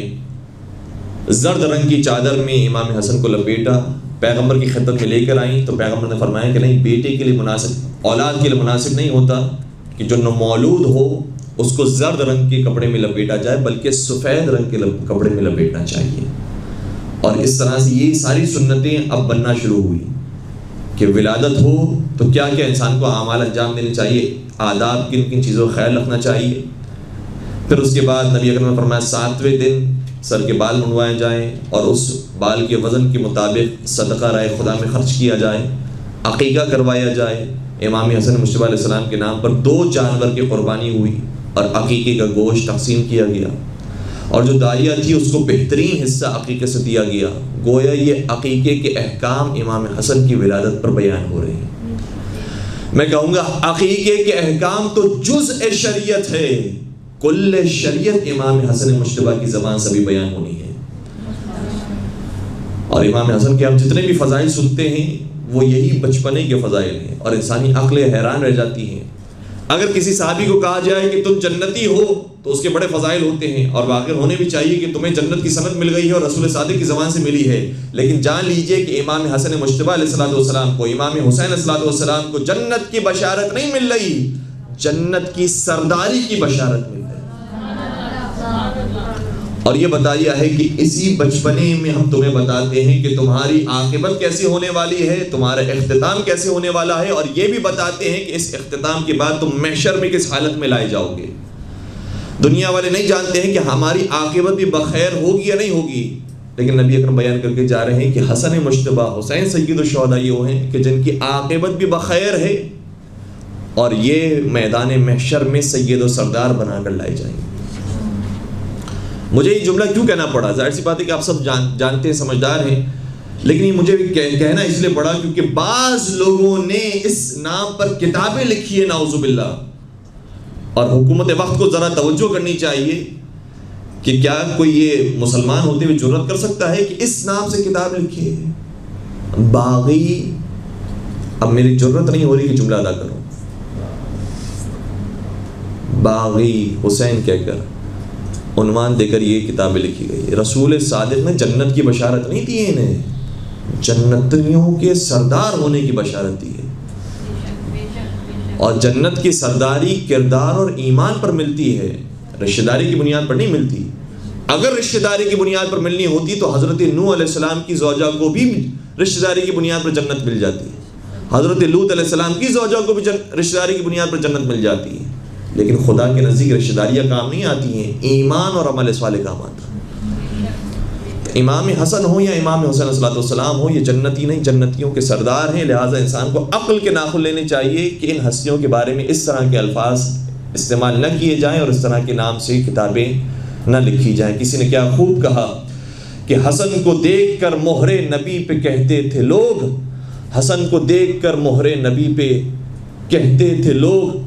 زرد رنگ کی چادر میں امام حسن کو لپیٹا، پیغمبر کی خدمت میں لے کر آئیں، تو پیغمبر نے فرمایا کہ نہیں، بیٹے کے لیے مناسب، اولاد کے لیے مناسب نہیں ہوتا کہ جو نومولود ہو اس کو زرد رنگ کے کپڑے میں لپیٹا جائے، بلکہ سفید رنگ کے کپڑے میں لپیٹنا چاہیے۔ اور اس طرح سے یہ ساری سنتیں اب بننا شروع ہوئی کہ ولادت ہو تو کیا کیا انسان کو اعمال انجام دینے چاہیے، آداب کن کن چیزوں کا خیال رکھنا چاہیے۔ پھر اس کے بعد نبی اکرم نے فرمایا 7ویں دن سر کے بال منڈوائے جائیں اور اس بال کے وزن کے مطابق صدقہ رائے خدا میں خرچ کیا جائے، عقیقہ کروایا جائے۔ امام حسن مصطفیٰ علیہ السلام کے نام پر 2 جانور کی قربانی ہوئی اور عقیقے کا گوشت تقسیم کیا گیا۔ اور جو داعیہ تھی اس کو بہترین حصہ عقیقے سے دیا گیا. گویا یہ عقیقے کے احکام امام حسن کی ولادت پر بیان ہو رہے ہیں. میں کہوں گا عقیقے کے احکام تو جزء شریعت ہے، کل شریعت امام حسن مجتبیٰ کی زبان سے بھی بیان ہونی ہے. اور امام حسن کے ہم جتنے بھی فضائل سنتے ہیں وہ یہی بچپنے کے فضائل ہیں، اور انسانی عقل حیران رہ جاتی ہیں. اگر کسی صحابی کو کہا جائے کہ تم جنتی ہو تو اس کے بڑے فضائل ہوتے ہیں، اور واقع ہونے بھی چاہیے کہ تمہیں جنت کی سند مل گئی ہے اور رسول صادق کی زبان سے ملی ہے. لیکن جان لیجئے کہ امام حسن مجتبیٰ علیہ السلام کو، امام حسین علیہ السلام کو جنت کی بشارت نہیں مل رہی، جنت کی سرداری کی بشارت مل رہی. اور یہ بتایا ہے کہ اسی بچپنے میں ہم تمہیں بتاتے ہیں کہ تمہاری عاقبت کیسے ہونے والی ہے، تمہارا اختتام کیسے ہونے والا ہے، اور یہ بھی بتاتے ہیں کہ اس اختتام کے بعد تم محشر میں کس حالت میں لائے جاؤ گے. دنیا والے نہیں جانتے ہیں کہ ہماری عاقبت بھی بخیر ہوگی یا نہیں ہوگی، لیکن نبی اکرم بیان کر کے جا رہے ہیں کہ حسن مجتبیٰ حسین سید الشہداء یہ وہ ہیں کہ جن کی عاقبت بھی بخیر ہے، اور یہ میدان محشر میں سید و سردار بنا کر لائے جائیں گے. مجھے یہ جملہ کیوں کہنا پڑا؟ ظاہر سی بات ہے کہ آپ سب جانتے ہیں، سمجھدار ہیں، لیکن یہ مجھے کہنا اس لیے پڑا کیونکہ بعض لوگوں نے اس نام پر کتابیں لکھی ہیں نعوذ باللہ. اور حکومت وقت کو ذرا توجہ کرنی چاہیے کہ کیا کوئی یہ مسلمان ہوتے ہوئے جرأت کر سکتا ہے کہ اس نام سے کتاب لکھی ہے باغی. اب میری جرأت نہیں ہو رہی کہ جملہ ادا کروں. باغی حسین کہہ کر عنوان دے کر یہ کتابیں لکھی گئی. رسول صادق نے جنت کی بشارت نہیں دی ہے، انہیں جنتیوں کے سردار ہونے کی بشارت دی ہے. اور جنت کی سرداری کردار اور ایمان پر ملتی ہے، رشتہ داری کی بنیاد پر نہیں ملتی. اگر رشتہ داری کی بنیاد پر ملنی ہوتی تو حضرت نوح علیہ السلام کی زوجہ کو بھی رشتہ داری کی بنیاد پر جنت مل جاتی ہے، حضرت لوط علیہ السلام کی زوجہ کو بھی رشتہ داری کی بنیاد پر جنت مل جاتی ہے. لیکن خدا کے نزدیک رشتہ داریاں کام نہیں آتی ہیں، ایمان اور عمل صالح کام آتا ہے. امام حسن ہو یا امام حسین علیہ السلام ہو، یہ جنتی نہیں، جنتیوں کے سردار ہیں. لہٰذا انسان کو عقل کے ناخن لینے چاہیے کہ ان ہستیوں کے بارے میں اس طرح کے الفاظ استعمال نہ کیے جائیں اور اس طرح کے نام سے کتابیں نہ لکھی جائیں. کسی نے کیا خوب کہا کہ حسن کو دیکھ کر مہر نبی پہ کہتے تھے لوگ، حسن کو دیکھ کر مہر نبی پہ کہتے تھے لوگ،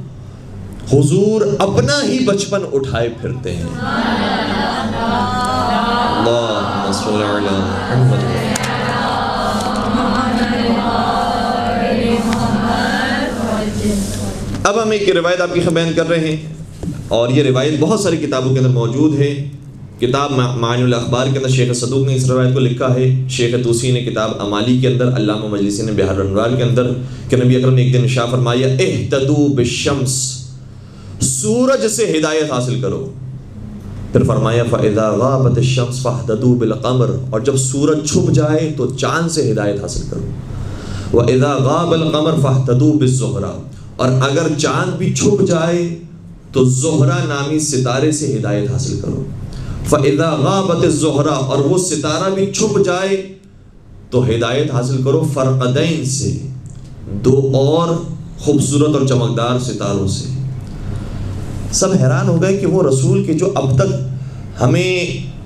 حضور اپنا ہی بچپن اٹھائے پھرتے ہیں. اللہم صلی علی محمد. اب ہم ایک روایت آپ کی بیان کر رہے ہیں، اور یہ روایت بہت ساری کتابوں کے اندر موجود ہے. کتاب معانی الاخبار کے اندر شیخ صدوق نے اس روایت کو لکھا ہے، شیخ توسی نے کتاب امالی کے اندر، علامہ مجلسی نے بحر الانوار کے اندر، کہ نبی اکرم نے ایک دن ارشاد فرمایا اہتدوا بالشمس، سورج سے ہدایت حاصل کرو. پھر فرمایا فَإِذَا غَابَتِ الشَّمْسُ فَاهْتَدُوا بِالْقَمَرِ، اور جب سورج چھپ جائے تو چاند سے ہدایت حاصل کرو. وَإِذَا غَابَ الْقَمَرُ فَاهْتَدُوا بِالزُّهْرَةِ، اور اگر چاند بھی چھپ جائے تو زہرہ نامی ستارے سے ہدایت حاصل کرو. فَإِذَا غَابَتِ الزُّهْرَةُ، اور وہ ستارہ بھی چھپ جائے تو ہدایت حاصل کرو فرقدین سے، دو اور خوبصورت اور چمکدار ستاروں سے. سب حیران ہو گئے کہ وہ رسول کے جو اب تک ہمیں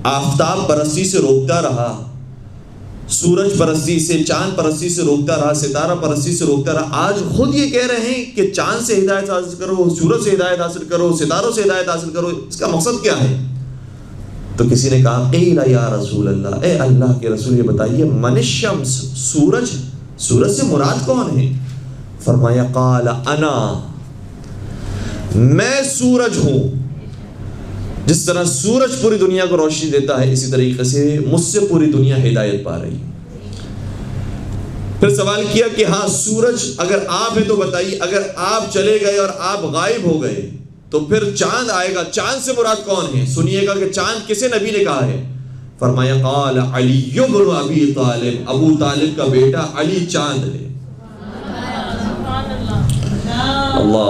آفتاب پرستی سے روکتا رہا، سورج پرستی سے، چاند پرستی سے روکتا رہا، ستارہ پرستی سے روکتا رہا، آج خود یہ کہہ رہے ہیں کہ چاند سے ہدایت حاصل کرو، سورج سے ہدایت حاصل کرو، ستاروں سے ہدایت حاصل کرو. اس کا مقصد کیا ہے؟ تو کسی نے کہا قیل یا رسول اللہ، اے اللہ کے رسول یہ بتائیے من الشمس، سورج، سورج سے مراد کون ہے؟ فرمایا قال انا، میں سورج ہوں. جس طرح سورج پوری دنیا کو روشنی دیتا ہے، اسی طریقے سے مجھ سے پوری دنیا ہدایت پا رہی. پھر سوال کیا کہ ہاں سورج اگر آپ ہیں تو بتائیے، اگر آپ چلے گئے اور آپ غائب ہو گئے تو پھر چاند آئے گا، چاند سے مراد کون ہے؟ سنیے گا کہ چاند کسے نبی نے کہا ہے. فرمایا قال علی بن ابی طالب، ابو طالب کا بیٹا علی چاند ہے. اللہ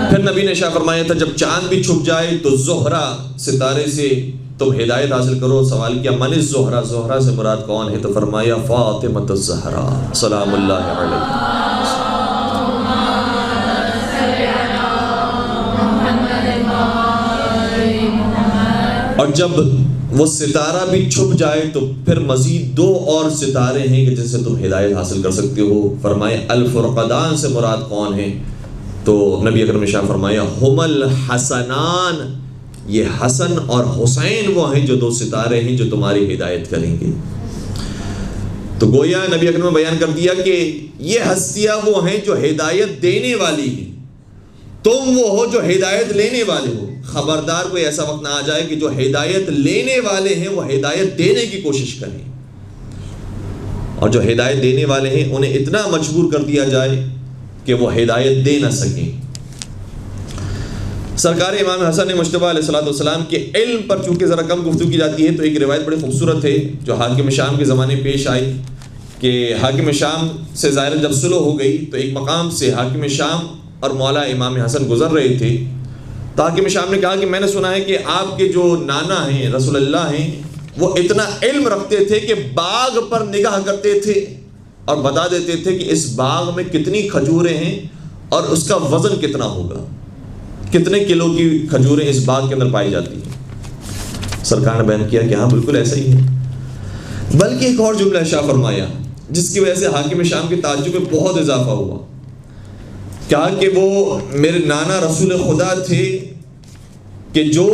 پھر نبی نے ارشاد فرمایا تھا جب چاند بھی چھپ جائے تو زہرہ ستارے سے تم ہدایت حاصل کرو. سوال کیا من الزہرہ، زہرہ سے مراد کون ہے؟ تو فرمایا فاطمہ الزہرا سلام اللہ علیہ. اور جب وہ ستارہ بھی چھپ جائے تو پھر مزید 2 اور ستارے ہیں کہ جن سے تم ہدایت حاصل کر سکتے ہو. فرمائے الفرقدان سے مراد کون ہیں؟ تو نبی اکرم نے شاہ فرمایا ہم الحسنان، یہ حسن اور حسین وہ ہیں جو 2 ستارے ہیں جو تمہاری ہدایت کریں گے. تو گویا نبی اکرم نے بیان کر دیا کہ یہ ہستیاں وہ ہیں جو ہدایت دینے والی ہیں، تم وہ ہو جو ہدایت لینے والے ہو. خبردار کوئی ایسا وقت نہ آ جائے کہ جو ہدایت لینے والے ہیں وہ ہدایت دینے کی کوشش کریں، اور جو ہدایت دینے والے ہیں انہیں اتنا مجبور کر دیا جائے کہ وہ ہدایت دے نہ سکیں. سرکار امام حسن مجتبیٰ علیہ السلام کے علم پر چونکہ ذرا کم گفتگو کی جاتی ہے، تو ایک روایت بڑی خوبصورت ہے جو حاکم شام کے زمانے میں پیش آئی کہ حاکم شام سے ظاہراً جب صلح ہو گئی تو ایک مقام سے حاکم شام اور مولا امام حسن گزر رہے تھے. تو حاکم شام نے کہا کہ میں نے سنا ہے کہ آپ کے جو نانا ہیں رسول اللہ ہیں وہ اتنا علم رکھتے تھے کہ باغ پر نگاہ کرتے تھے اور بتا دیتے تھے کہ اس باغ میں کتنی کھجوریں ہیں اور اس کا وزن کتنا ہوگا، کتنے کلو کی کھجوریں اس باغ کے اندر پائی جاتی ہیں. سرکار نے بیان کیا کہ ہاں بالکل ایسا ہی ہے. بلکہ ایک اور جملہ ارشاد فرمایا جس کی وجہ سے حاکم شام کے تعجب میں بہت اضافہ ہوا. کہا کہ وہ میرے نانا رسول خدا تھے کہ جو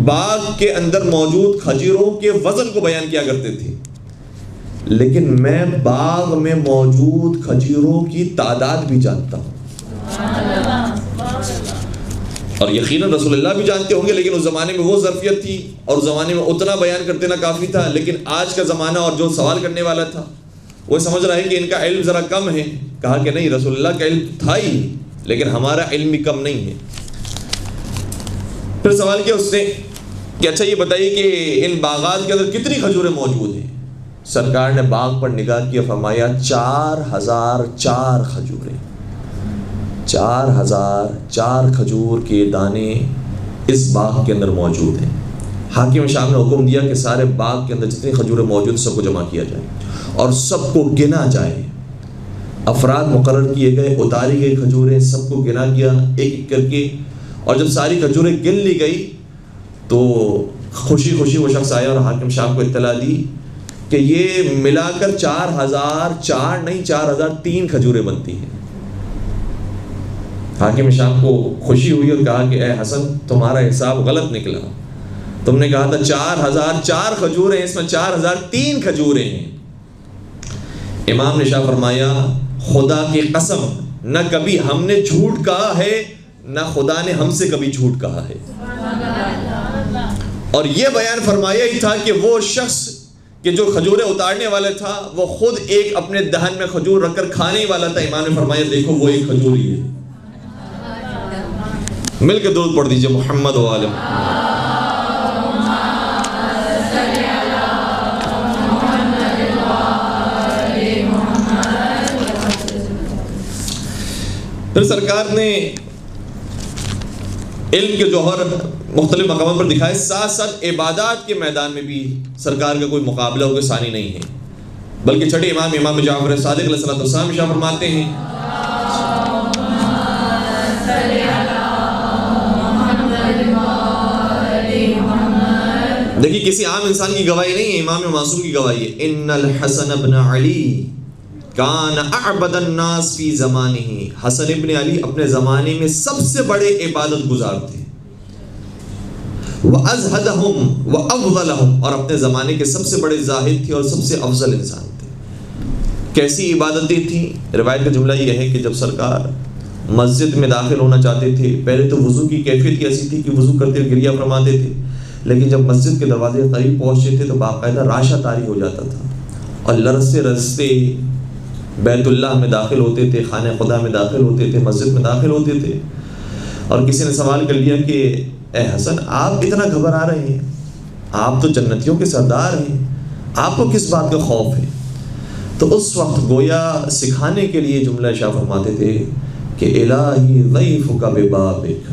باغ کے اندر موجود کھجوروں کے وزن کو بیان کیا کرتے تھے، لیکن میں باغ میں موجود کھجوروں کی تعداد بھی جانتا ہوں. اور یقیناً رسول اللہ بھی جانتے ہوں گے، لیکن اس زمانے میں وہ ظرفیت تھی اور اس زمانے میں اتنا بیان کر دینا کافی تھا. لیکن آج کا زمانہ اور جو سوال کرنے والا تھا وہ سمجھ رہا ہے کہ ان کا علم ذرا کم ہے. کہا کہ نہیں، رسول اللہ کا علم تھا ہی، لیکن ہمارا علم بھی کم نہیں ہے. پھر سوال کیا اس نے کہ اچھا یہ بتائیے کہ ان باغات کے اندر کتنی کھجوریں موجود ہیں؟ سرکار نے باغ پر نگاہ کیا، فرمایا 4004 کھجوریں. 4004 کھجور کے دانے اس باغ کے اندر موجود ہیں. حاکم شام نے حکم دیا کہ سارے باغ کے اندر جتنی کھجوریں موجود سب کو جمع کیا جائے اور سب کو گنا جائے. افراد مقرر کیے گئے، اتاری گئی کھجوریں، سب کو گنا گیا ایک ایک کر کے. اور جب ساری کھجوریں گن لی گئی تو خوشی خوشی وہ شخص آیا اور حاکم شام کو اطلاع دی کہ یہ ملا کر 4004 نہیں 4003 کھجوریں بنتی ہیں. حاکم شام کو خوشی ہوئی اور کہا کہ اے حسن تمہارا حساب غلط نکلا، تم نے کہا تھا 4004 کھجوریں، اس میں 4003 کھجوریں ہیں. امام نے شاہ فرمایا خدا کی قسم نہ کبھی ہم نے جھوٹ کہا ہے نہ خدا نے ہم سے کبھی جھوٹ کہا ہے. اور یہ بیان فرمایا ہی تھا کہ وہ شخص کہ جو کھجوریں اتارنے والا تھا وہ خود ایک اپنے دہن میں کھجور رکھ کر کھانے والا تھا. امام نے فرمایا دیکھو وہ ایک کھجور ہی ہے. مل کے درود پڑھ دیجئے محمد و آل محمد. پھر سرکار نے علم کے جوہر مختلف مقامات پر دکھائے، ساتھ ساتھ عبادات کے میدان میں بھی سرکار کا کوئی مقابلہ ہو، کوئی ثانی نہیں ہے. بلکہ چھٹے امام جعفر صادق علیہ السلام شاہ فرماتے ہیں دیکھیے کسی عام انسان کی گواہی نہیں ہے، امام معصوم کی گواہی ہے. ان الحسن ابن علی کان اعبد الناس فی زمانہ، حسن ابن علی اپنے زمانے میں سب سے بڑے عبادت گزار تھے. وازہدہم وافضلہم، اور اپنے زمانے کے سب سے بڑے زاہد تھے اور سب سے افضل انسان تھے. کیسی عبادتیں تھیں؟ روایت کا جملہ یہ ہے کہ جب سرکار مسجد میں داخل ہونا چاہتے تھے، پہلے تو وضو کی کیفیت ایسی تھی کہ وضو کرتے گریہ فرماتے تھے، لیکن جب مسجد کے دروازے قریب پہنچتے تھے تو باقاعدہ راشہ طاری ہو جاتا تھا اور لرزتے رزتے بیت اللہ میں داخل ہوتے تھے، خانہ خدا میں داخل ہوتے تھے، مسجد میں داخل ہوتے تھے. اور کسی نے سوال کر لیا کہ اے حسن آپ اتنا گھبرا رہے ہیں، آپ تو جنتیوں کے سردار ہیں، آپ کو کس بات کا خوف ہے؟ تو اس وقت گویا سکھانے کے لیے جملہ شاہ فرماتے تھے کہ الہی ضیفک ببابک،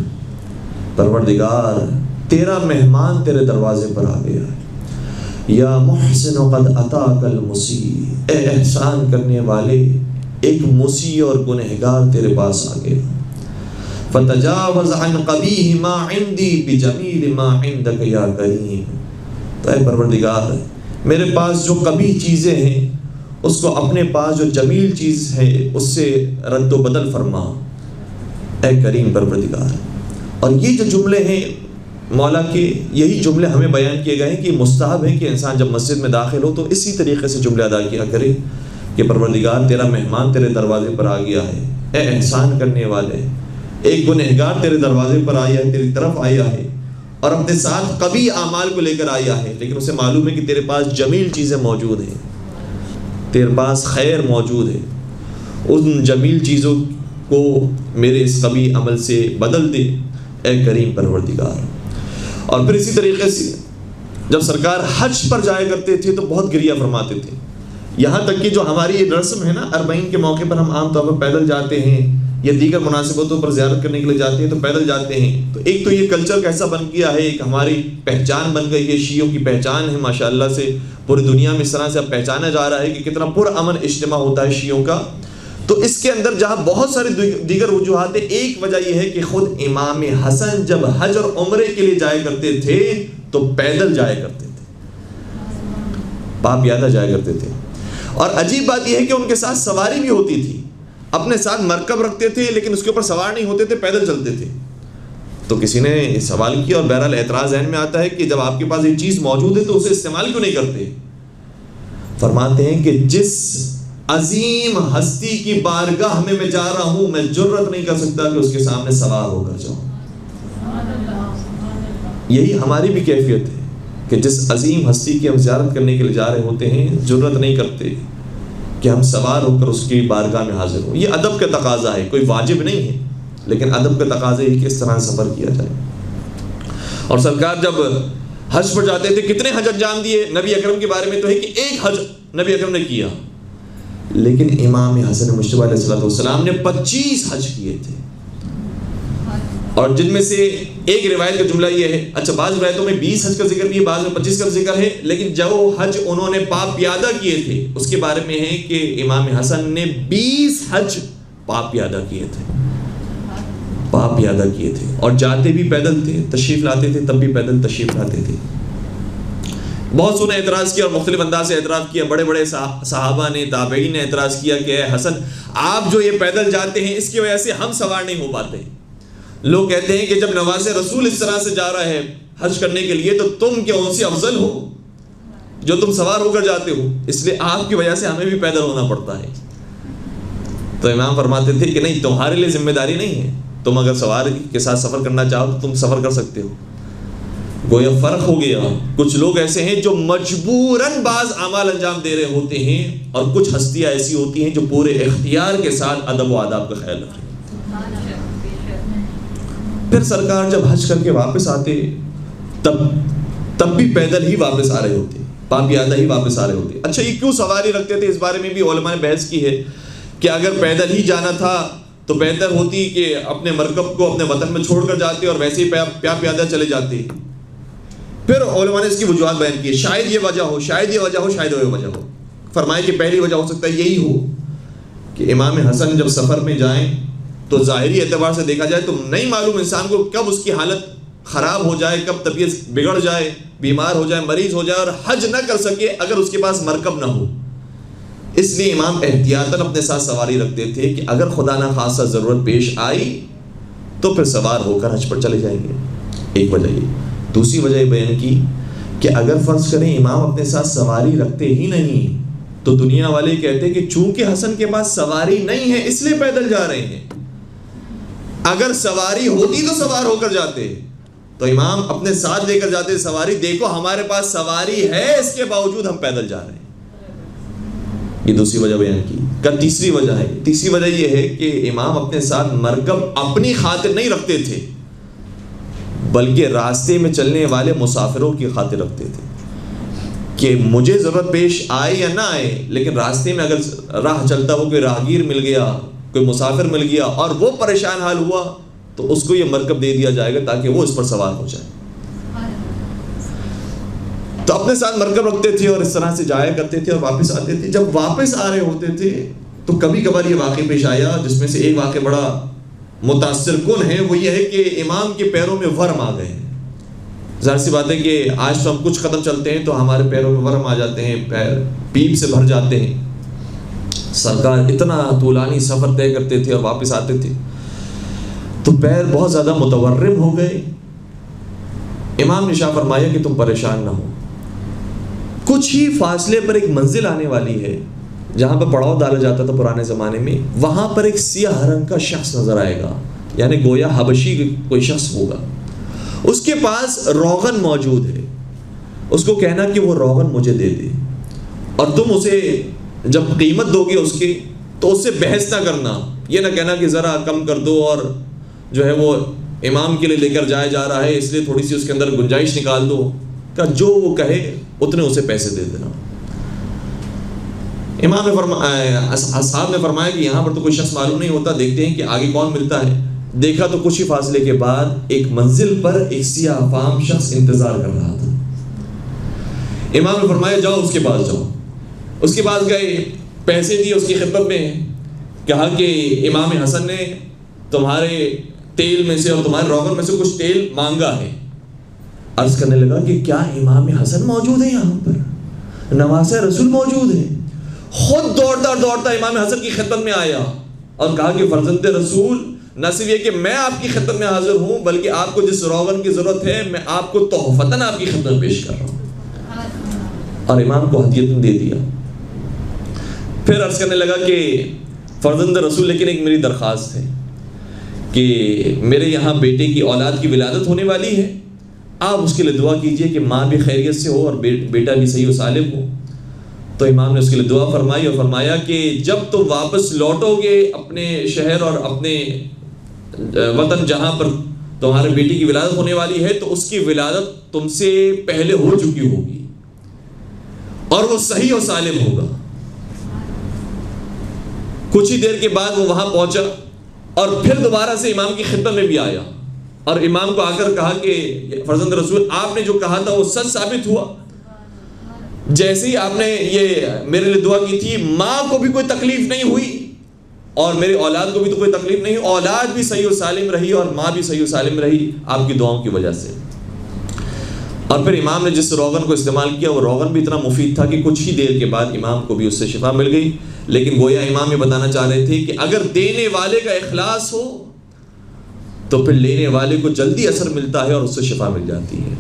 پروردگار تیرا مہمان تیرے دروازے پر آ گیا ہے. یا محسن قد اتاک المسیء، اے احسان کرنے والے ایک مسیء اور گنہگار تیرے پاس آ گیا. فتجاوز عن قبیح ما عندی بجمیل ما عندک یا کریم. تو اے پروردگار میرے پاس جو قبیح چیزیں ہیں اس کو اپنے پاس جو جمیل چیز ہے اس سے رد و بدل فرما اے کریم پروردگار. اور یہ جو جملے ہیں مولا کے، یہی جملے ہمیں بیان کیے گئے ہیں کہ مستحب ہے کہ انسان جب مسجد میں داخل ہو تو اسی طریقے سے جملے ادا کیا کرے کہ پروردگار تیرا مہمان تیرے دروازے پر آ گیا ہے، اے احسان کرنے والے، ایک گنہگار تیرے دروازے پر آیا ہے، تیری طرف آیا ہے اور اپنے ساتھ قبیح اعمال کو لے کر آیا ہے، لیکن اسے معلوم ہے کہ تیرے پاس جمیل چیزیں موجود ہیں، تیرے پاس خیر موجود ہے، ان جمیل چیزوں کو میرے اس قبیح عمل سے بدل دے اے کریم پروردگار. اور پھر اسی طریقے سے جب سرکار حج پر جایا کرتے تھے تو بہت گریہ فرماتے تھے، یہاں تک کہ جو ہماری یہ رسم ہے نا، اربعین کے موقع پر ہم عام طور پر پیدل جاتے ہیں یا دیگر مناسبتوں پر زیارت کرنے کے لیے جاتے ہیں تو پیدل جاتے ہیں. تو ایک تو یہ کلچر کیسا بن گیا ہے، ایک ہماری پہچان بن گئی ہے، شیعوں کی پہچان ہے ماشاءاللہ سے، پوری دنیا میں اس طرح سے اب پہچانا جا رہا ہے کہ کتنا پرامن اجتماع ہوتا ہے شیعوں کا. تو اس کے اندر جہاں بہت ساری دیگر وجوہات ہیں، ایک وجہ یہ ہے کہ خود امام حسن جب حج اور عمرے کے لیے جایا کرتے تھے تو پیدل جایا کرتے تھے، پا پیادہ جایا کرتے تھے. اور عجیب بات یہ ہے کہ ان کے ساتھ سواری بھی ہوتی تھی، اپنے ساتھ مرکب رکھتے تھے لیکن اس کے اوپر سوار نہیں ہوتے تھے، پیدل چلتے تھے. تو کسی نے سوال کیا اور بہرحال اعتراض ذہن میں آتا ہے کہ جب آپ کے پاس یہ چیز موجود ہے تو اسے استعمال کیوں نہیں کرتے؟ فرماتے ہیں کہ جس عظیم ہستی کی بارگاہ میں جا رہا ہوں میں جرت نہیں کر سکتا کہ اس کے سامنے سوار ہو کر جاؤں. یہی ہماری بھی کیفیت ہے کہ جس عظیم ہستی کی ہم زیارت کرنے کے لیے جا رہے ہوتے ہیں جرت نہیں کرتے کہ ہم سوار ہو کر اس کی بارگاہ میں حاضر ہوں. یہ ادب کا تقاضا ہے، کوئی واجب نہیں ہے، لیکن ادب کا تقاضا ہے کہ اس طرح سفر کیا جائے. اور سرکار جب حج پر جاتے تھے کتنے حج انجام دیے؟ نبی اکرم کے بارے میں تو ہے کہ ایک حج نبی اکرم نے کیا، لیکن امام حسن مجتبی علیہ السلام نے 25 حج کیے تھے. اور جن میں سے ایک روایت کا جملہ یہ ہے، اچھا بعض روایتوں میں 20 حج کا ذکر بھی ہے، بعض میں 25 کا ذکر ہے، لیکن جو حج انہوں نے پا پیادہ کیے تھے اس کے بارے میں ہے کہ امام حسن نے 20 حج پا پیادہ کیے تھے، پا پیادہ کیے تھے. اور جاتے بھی پیدل تھے، تشریف لاتے تھے تب بھی پیدل تشریف لاتے تھے. بہت سو نے اعتراض کیا اور مختلف انداز سے اعتراض کیا، بڑے بڑے صحابہ نے، تابعین نے اعتراض کیا کہ اے حسن آپ جو یہ پیدل جاتے ہیں اس کی وجہ سے ہم سوار نہیں ہو پاتے. لوگ کہتے ہیں کہ جب نواز رسول اس طرح سے جا رہا ہے حج کرنے کے لیے تو تم کیا ان سے افضل ہو جو تم سوار ہو کر جاتے ہو، اس لیے آپ کی وجہ سے ہمیں بھی پیدل ہونا پڑتا ہے. تو امام فرماتے تھے کہ نہیں، تمہارے لیے ذمہ داری نہیں ہے، تم اگر سوار کے ساتھ سفر کرنا چاہو تو تم سفر کر سکتے ہو. گویا فرق ہو گیا. کچھ لوگ ایسے ہیں جو مجبوراً بعض اعمال انجام دے رہے ہوتے ہیں اور کچھ ہستیاں ایسی ہوتی ہیں جو پورے اختیار کے ساتھ ادب و آداب کا خیال رکھیں. پھر سرکار جب حج کر کے واپس آتے تب بھی پیدل ہی واپس آ رہے ہوتے، پا پیادہ ہی واپس آ رہے ہوتے. اچھا یہ کیوں سواری رکھتے تھے؟ اس بارے میں بھی علماء نے بحث کی ہے کہ اگر پیدل ہی جانا تھا تو بہتر ہوتی کہ اپنے مرکب کو اپنے وطن میں چھوڑ کر جاتے اور ویسے ہی پا پیادہ چلے جاتے. پھر علماء نے اس کی وجوہات بیان کی، شاید یہ وجہ ہو، شاید یہ وجہ ہو، شاید وہ وجہ ہو. فرمائے کہ پہلی وجہ ہو سکتا ہے یہی ہو کہ امام حسن جب سفر میں جائیں تو ظاہری اعتبار سے دیکھا جائے تو نہیں معلوم انسان کو کب اس کی حالت خراب ہو جائے، کب طبیعت بگڑ جائے، بیمار ہو جائے، مریض ہو جائے اور حج نہ کر سکے اگر اس کے پاس مرکب نہ ہو. اس لیے امام احتیاطاً اپنے ساتھ سواری رکھتے تھے کہ اگر خدا نہ خاصہ ضرورت پیش آئی تو پھر سوار ہو کر حج پر چلے جائیں گے. ایک وجہ یہ. دوسری وجہ یہ بیان کی کہ اگر فرض کریں امام اپنے ساتھ سواری رکھتے ہی نہیں تو دنیا والے کہتے کہ چونکہ حسن کے پاس سواری نہیں ہے اس لیے پیدل جا رہے ہیں. اگر سواری ہوتی تو سوار ہو کر جاتے، تو امام اپنے ساتھ لے کر جاتے سواری، دیکھو ہمارے پاس سواری ہے اس کے باوجود ہم پیدل جا رہے ہیں. یہ دوسری وجہ بیان کی. تیسری وجہ ہے، تیسری وجہ یہ ہے کہ امام اپنے ساتھ مرکب اپنی خاطر نہیں رکھتے تھے بلکہ راستے میں چلنے والے مسافروں کی خاطر رکھتے تھے کہ مجھے ضرورت پیش آئے یا نہ آئے، لیکن راستے میں اگر راہ چلتا ہو کوئی راہگیر مل گیا، کوئی مسافر مل گیا اور وہ پریشان حال ہوا تو اس کو یہ مرکب دے دیا جائے گا تاکہ وہ اس پر سوار ہو جائے. تو اپنے ساتھ مرکب رکھتے تھے اور اس طرح سے جایا کرتے تھے اور واپس آتے تھے. جب واپس آ رہے ہوتے تھے تو کبھی کبھار یہ واقعہ پیش آیا جس میں سے ایک واقعہ بڑا متاثر کن ہے وہ یہ ہے کہ امام کے پیروں میں ورم آ گئے ہیں۔ ظاہر سی بات ہے کہ آج تو ہم کچھ قدم چلتے ہیں تو ہمارے پیروں میں ورم آ جاتے ہیں، پیر پیپ سے بھر جاتے ہیں۔ سرکار اتنا طولانی سفر طے کرتے تھے اور واپس آتے تھے تو پیر بہت زیادہ متورم ہو گئے۔ امام نے شاہ فرمایا کہ تم پریشان نہ ہو، کچھ ہی فاصلے پر ایک منزل آنے والی ہے جہاں پر پڑاؤ ڈالا جاتا تھا پرانے زمانے میں، وہاں پر ایک سیاہ رنگ کا شخص نظر آئے گا، یعنی گویا حبشی کوئی شخص ہوگا، اس کے پاس روغن موجود ہے، اس کو کہنا کہ وہ روغن مجھے دے دے، اور تم اسے جب قیمت دو گے اس کی تو اس سے بحث نہ کرنا، یہ نہ کہنا کہ ذرا کم کر دو، اور جو ہے وہ امام کے لیے لے کر جایا جا رہا ہے اس لیے تھوڑی سی اس کے اندر گنجائش نکال دو، کہ جو وہ کہے اتنے اسے پیسے دے دینا۔ امام نے اصحاب نے فرمایا کہ یہاں پر تو کوئی شخص معلوم نہیں ہوتا، دیکھتے ہیں کہ آگے کون ملتا ہے۔ دیکھا تو کچھ ہی فاصلے کے بعد ایک منزل پر ایک سیاہ فام شخص انتظار کر رہا تھا۔ امام نے فرمایا جاؤ اس کے پاس جاؤ۔ اس کے پاس گئے، پیسے دیے اس کی خدمت میں، کہا کہ امام حسن نے تمہارے تیل میں سے اور تمہارے روغن میں سے کچھ تیل مانگا ہے۔ عرض کرنے لگا کہ کیا امام حسن موجود ہے یہاں پر؟ نواسہ رسول موجود ہے؟ خود دوڑتا دوڑتا امام حسن کی خدمت میں آیا اور کہا کہ فرزند رسول، نہ صرف یہ کہ میں آپ کی خدمت میں حاضر ہوں بلکہ آپ کو جس روغن کی ضرورت ہے میں آپ کو تحفتاً آپ کی خدمت میں پیش کر رہا ہوں، اور امام کو ہدیۃ دے دیا۔ پھر عرض کرنے لگا کہ فرزند رسول لیکن ایک میری درخواست ہے کہ میرے یہاں بیٹے کی اولاد کی ولادت ہونے والی ہے، آپ اس کے لیے دعا کیجئے کہ ماں بھی خیریت سے ہو اور بیٹا بھی صحیح و سالم ہو۔ تو امام نے اس کے لیے دعا فرمائی اور فرمایا کہ جب تم واپس لوٹو گے اپنے شہر اور اپنے وطن جہاں پر تمہارے بیٹی کی ولادت ہونے والی ہے تو اس کی ولادت تم سے پہلے ہو چکی ہوگی اور وہ صحیح و سالم ہوگا۔ کچھ ہی دیر کے بعد وہ وہاں پہنچا اور پھر دوبارہ سے امام کی خدمت میں بھی آیا اور امام کو آ کر کہا کہ فرزند رسول آپ نے جو کہا تھا وہ سچ ثابت ہوا، جیسے ہی آپ نے یہ میرے لیے دعا کی تھی ماں کو بھی کوئی تکلیف نہیں ہوئی اور میری اولاد کو بھی تو کوئی تکلیف نہیں، اولاد بھی صحیح و سالم رہی اور ماں بھی صحیح و سالم رہی آپ کی دعاؤں کی وجہ سے۔ اور پھر امام نے جس روغن کو استعمال کیا وہ روغن بھی اتنا مفید تھا کہ کچھ ہی دیر کے بعد امام کو بھی اس سے شفا مل گئی، لیکن گویا امام یہ بتانا چاہ رہے تھے کہ اگر دینے والے کا اخلاص ہو تو پھر لینے والے کو جلدی اثر ملتا ہے اور اس سے شفا مل جاتی ہے۔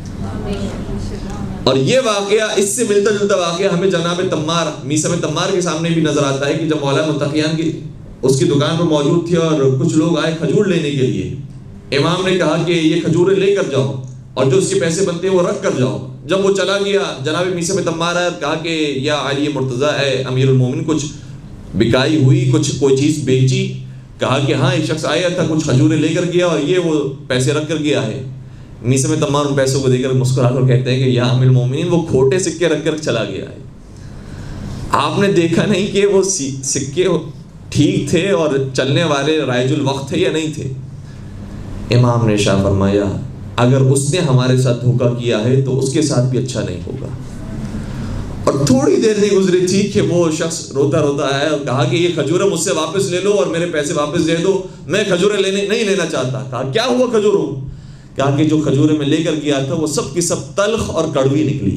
اور یہ واقعہ اس سے ملتا جلتا واقعہ ہمیں جناب تمار میثم تمار کے سامنے بھی نظر آتا ہے کہ جب مولانا متقیان کی اس کی دکان پر موجود تھی اور کچھ لوگ آئے کھجور لینے کے لیے، امام نے کہا کہ یہ کھجوریں لے کر جاؤ اور جو اس کے پیسے بنتے ہیں وہ رکھ کر جاؤ۔ جب وہ چلا گیا جناب میثم تمار آیا کہا کہ یا علی مرتضیٰ اے امیر المومن کچھ بکائی ہوئی، کچھ کوئی چیز بیچی؟ کہا کہ ہاں ایک شخص آیا تھا کچھ کھجوریں لے کر گیا اور یہ وہ پیسے رکھ کر گیا ہے۔ میثم تمار ان پیسوں کو دے کر مسکرا کر کہتے ہیں کہ یا امیر المومنین وہ کھوٹے سکے رکھ کر چلا گیا ہے، آپ نے دیکھا نہیں کہ وہ سکے ٹھیک تھے اور چلنے والے رائج الوقت تھے یا نہیں تھے؟ امام نے شاہ فرمایا اگر اس نے ہمارے ساتھ دھوکہ کیا ہے تو اس کے ساتھ بھی اچھا نہیں ہوگا۔ اور تھوڑی دیر نہیں گزری تھی کہ وہ شخص روتا روتا آیا اور کہا کہ یہ کھجوریں مجھ سے واپس لے لو اور میرے پیسے واپس دے دو، میں کھجوریں نہیں لینا چاہتا۔ کہا کیا ہوا کھجوروں؟ کہا کہ جو کھجوریں میں لے کر گیا تھا وہ سب کی سب تلخ اور کڑوی نکلی۔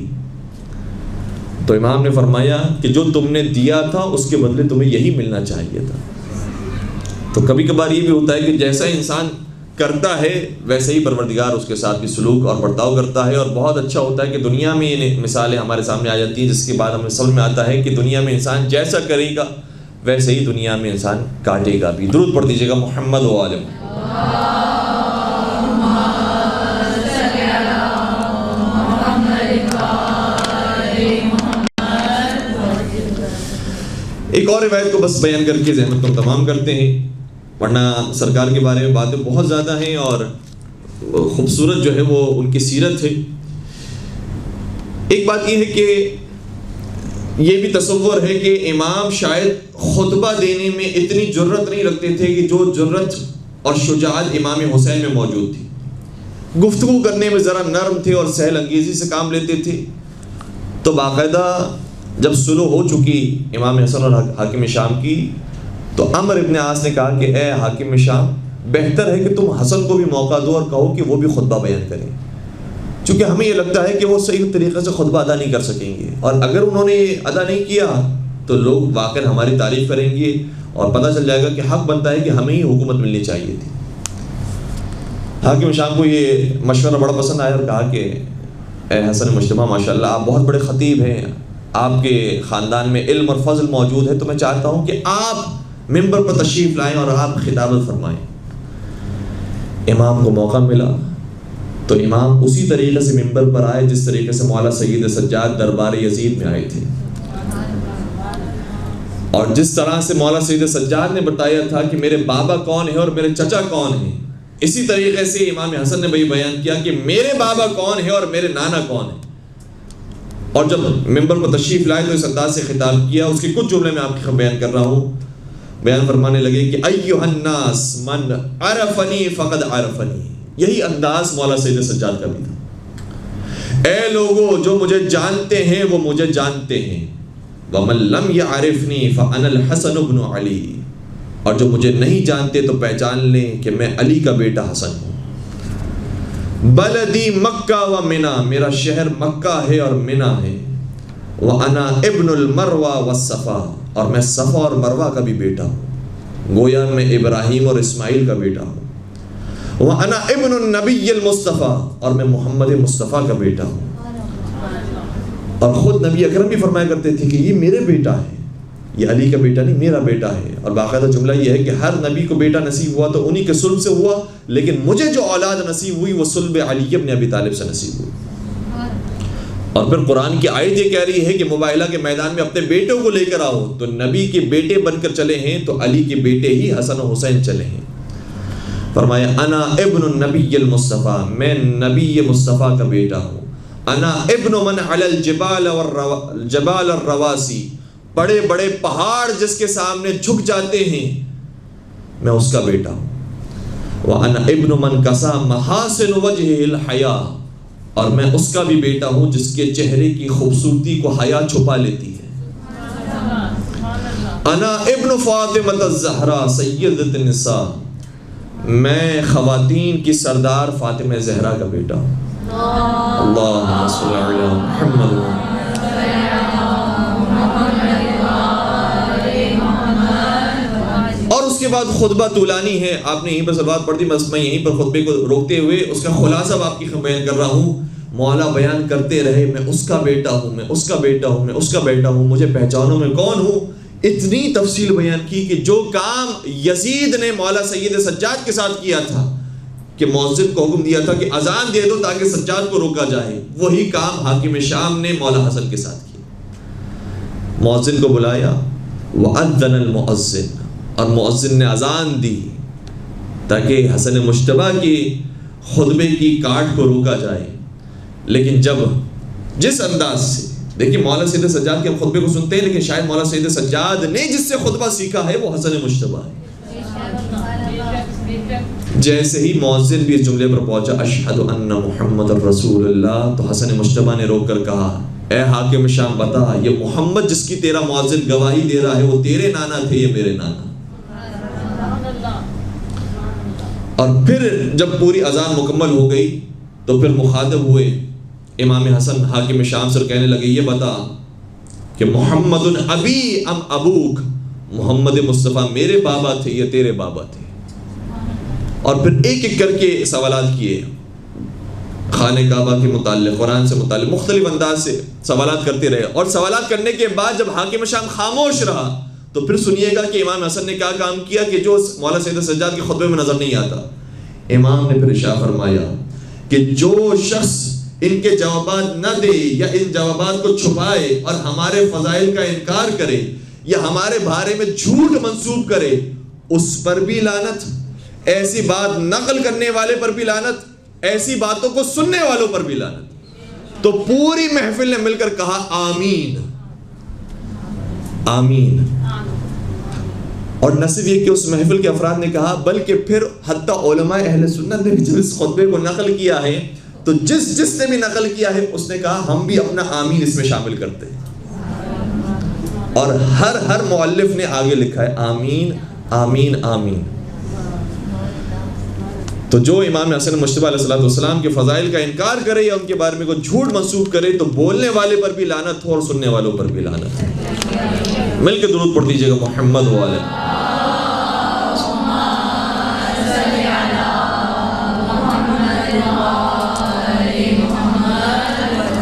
تو امام نے فرمایا کہ جو تم نے دیا تھا اس کے بدلے تمہیں یہی ملنا چاہیے تھا۔ تو کبھی کبھار یہ بھی ہوتا ہے کہ جیسا انسان کرتا ہے ویسے ہی پروردگار اس کے ساتھ بھی سلوک اور برتاؤ کرتا ہے، اور بہت اچھا ہوتا ہے کہ دنیا میں یہ مثالیں ہمارے سامنے آ جاتی ہیں جس کے بعد ہمیں سمجھ میں آتا ہے کہ دنیا میں انسان جیسا کرے گا ویسے ہی دنیا میں انسان کاٹے گا بھی۔ درود پڑھ دیجیے گا محمد و عالم۔ ایک اور روایت کو بس بیان کر کے زحمت کو تمام کرتے ہیں، ورنہ سرکار کے بارے میں باتیں بہت زیادہ ہیں اور خوبصورت جو ہے وہ ان کی سیرت ہے۔ ایک بات یہ ہے کہ یہ بھی تصور ہے کہ امام شاید خطبہ دینے میں اتنی جرت نہیں رکھتے تھے کہ جو جرت اور شجاعت امام حسین میں موجود تھی۔ گفتگو کرنے میں ذرا نرم تھے اور سہل انگیزی سے کام لیتے تھے۔ تو باقاعدہ جب صلح ہو چکی امام حسن اور حاکم شام کی تو عمر ابن عاص نے کہا کہ اے حاکم شام بہتر ہے کہ تم حسن کو بھی موقع دو اور کہو کہ وہ بھی خطبہ بیان کریں، چونکہ ہمیں یہ لگتا ہے کہ وہ صحیح طریقے سے خطبہ ادا نہیں کر سکیں گے، اور اگر انہوں نے ادا نہیں کیا تو لوگ واقعا ہماری تعریف کریں گے اور پتہ چل جائے گا کہ حق بنتا ہے کہ ہمیں ہی حکومت ملنی چاہیے تھی۔ حاکم شام کو یہ مشورہ بڑا پسند آیا اور کہا کہ اے حسن مجتبیٰ، ماشاءاللہ آپ بہت بڑے خطیب ہیں، آپ کے خاندان میں علم اور فضل موجود ہے، تو میں چاہتا ہوں کہ آپ ممبر پر تشریف لائیں اور آپ خطابت فرمائیں۔ امام کو موقع ملا تو امام اسی طریقے سے ممبر پر آئے جس طریقے سے مولا سید سجاد دربار یزید میں آئے تھے، اور جس طرح سے مولا سید سجاد نے بتایا تھا کہ میرے بابا کون ہے اور میرے چچا کون ہیں، اسی طریقے سے امام حسن نے بھی بیان کیا کہ میرے بابا کون ہے اور میرے نانا کون ہے، اور جب ممبر پر تشریف لائے تو اس انداز سے خطاب کیا۔ اس کے کچھ جملے میں آپ کے بیان کر رہا ہوں۔ بیان فرمانے لگے کہ ایھا الناس من عرفنی فقد عرفنی، یہی انداز مولا سید سجاد کا بھی تھا۔ اے لوگوں، جو مجھے جانتے ہیں وہ مجھے جانتے ہیں، ومن لم یعرفنی فانا الحسن بن علی، اور جو مجھے نہیں جانتے تو پہچان لیں کہ میں علی کا بیٹا حسن ہوں۔ بلدی مکہ و منا، میرا شہر مکہ ہے اور منا ہے، وانا ابن المروہ والصفا، اور میں صفا اور مروہ کا بھی بیٹا ہوں، گویا میں ابراہیم اور اسماعیل کا بیٹا ہوں۔ وانا ابن النبی المصطفیٰ، اور میں محمد مصطفیٰ کا بیٹا ہوں۔ اور خود نبی اکرم بھی فرمایا کرتے تھے کہ یہ میرے بیٹا ہے، یہ علی کا بیٹا نہیں، میرا بیٹا ہے۔ اور باقاعدہ جملہ یہ ہے کہ ہر نبی کو بیٹا نصیب ہوا تو انہی کے صلب سے ہوا، لیکن مجھے جو اولاد نصیب ہوئی وہ صلب علی ابن ابی طالب سے نصیب ہوئی۔ اور پھر قرآن کی آیت یہ کہہ رہی ہے کہ مباہلہ کے میدان میں اپنے بیٹوں کو لے کر آؤ، تو نبی کے بیٹے بن کر چلے ہیں تو علی کے بیٹے ہی حسن و حسین چلے ہیں۔ فرمایا انا ابن النبی المصطفیٰ، میں نبی مصطفیٰ کا بیٹا ہوں۔ انا ابن من علی الجبال والجبال الرواسی، بڑے بڑے پہاڑ جس کے سامنے جھک جاتے ہیں میں اس کا بیٹا ہوں۔ وَأَنَا ابن من کسا محاسن وجہ الحیا، اور میں اس کا بھی بیٹا ہوں جس کے چہرے کی خوبصورتی کو حیا چھپا لیتی ہے۔ انا ابن فاطمہ الزہرا سیدۃ النساء، میں خواتین کی سردار فاطمہ زہرا کا بیٹا ہوں۔ اللہم صلی علی محمد۔ اور اس کے بعد خطبہ طولانی ہے، آپ نے یہیں پر سلوات پڑھ دی، بس میں یہیں پر خطبے کو روکتے ہوئے اس کا خلاصہ آپ کی بیان کر رہا ہوں۔ مولا بیان کرتے رہے میں اس کا بیٹا ہوں، میں اس کا بیٹا ہوں، میں اس کا بیٹا ہوں، مجھے پہچانو میں کون ہوں۔ اتنی تفصیل بیان کی کہ جو کام یزید نے مولا سید سجاد کے ساتھ کیا تھا کہ مؤذن کو حکم دیا تھا کہ اذان دے دو تاکہ سجاد کو روکا جائے، وہی کام حاکم شام نے مولا حسن کے ساتھ کیا۔ مؤذن کو بلایا، وَأَذَّنَ الْمُؤَذِّنُ، اور مؤذن نے اذان دی تاکہ حسن مجتبیٰ کی خطبے کی کاٹ کو روکا جائے۔ لیکن جب جس انداز سے دیکھیں مولا سید سجاد کے خطبے کو سنتے ہیں، لیکن شاید مولا سید سجاد نے جس سے خطبہ سیکھا ہے وہ حسن مجتبیٰ ہے۔ جیسے ہی مؤذن بھی اس جملے پر پہنچا اشہد ان محمد رسول اللہ، تو حسن مجتبیٰ نے روک کر کہا اے حاکم شام بتا، یہ محمد جس کی تیرا مؤذن گواہی دے رہا ہے وہ تیرے نانا تھے یا میرے نانا؟ اور پھر جب پوری اذان مکمل ہو گئی تو پھر مخاطب ہوئے امام حسن حاکم شام سے کہنے لگے یہ بتا کہ محمد ابی ام ابوک، محمد مصطفیٰ میرے بابا تھے یا تیرے بابا تھے؟ اور پھر ایک ایک کر کے سوالات کیے، خانہ کعبہ کے متعلق، قرآن سے متعلق مختلف انداز سے سوالات کرتے رہے۔ اور سوالات کرنے کے بعد جب حاکم شام خاموش رہا تو پھر سنیے گا کہ امام حسن نے کیا کام کیا کہ جو مولا سید سجاد کے خطبے میں نظر نہیں آتا۔ امام نے پھر ارشاد فرمایا کہ جو شخص ان کے جوابات نہ دے یا ان جوابات کو چھپائے اور ہمارے فضائل کا انکار کرے یا ہمارے بارے میں جھوٹ منسوب کرے، اس پر بھی لعنت، ایسی بات نقل کرنے والے پر بھی لعنت، ایسی باتوں کو سننے والوں پر بھی لعنت۔ تو پوری محفل نے مل کر کہا آمین آمین۔ اور نہ صرف یہ کہ اس محفل کے افراد نے کہا بلکہ پھر حتیٰ علماء اہل سنت نے بھی جب اس خطبے کو نقل کیا ہے تو جس نے بھی نقل کیا ہے اس نے کہا ہم بھی اپنا آمین اس میں شامل کرتے ہیں۔ اور ہر مؤلف نے آگے لکھا ہے آمین آمین آمین۔ تو جو امام حسن مجتبی علیہ السلام کے فضائل کا انکار کرے یا ان کے بارے میں کوئی جھوٹ منسوخ کرے تو بولنے والے پر بھی لعنت ہو اور سننے والوں پر بھی لعنت ہو۔ مل کے درود پڑھ دیجیے گا محمد والے۔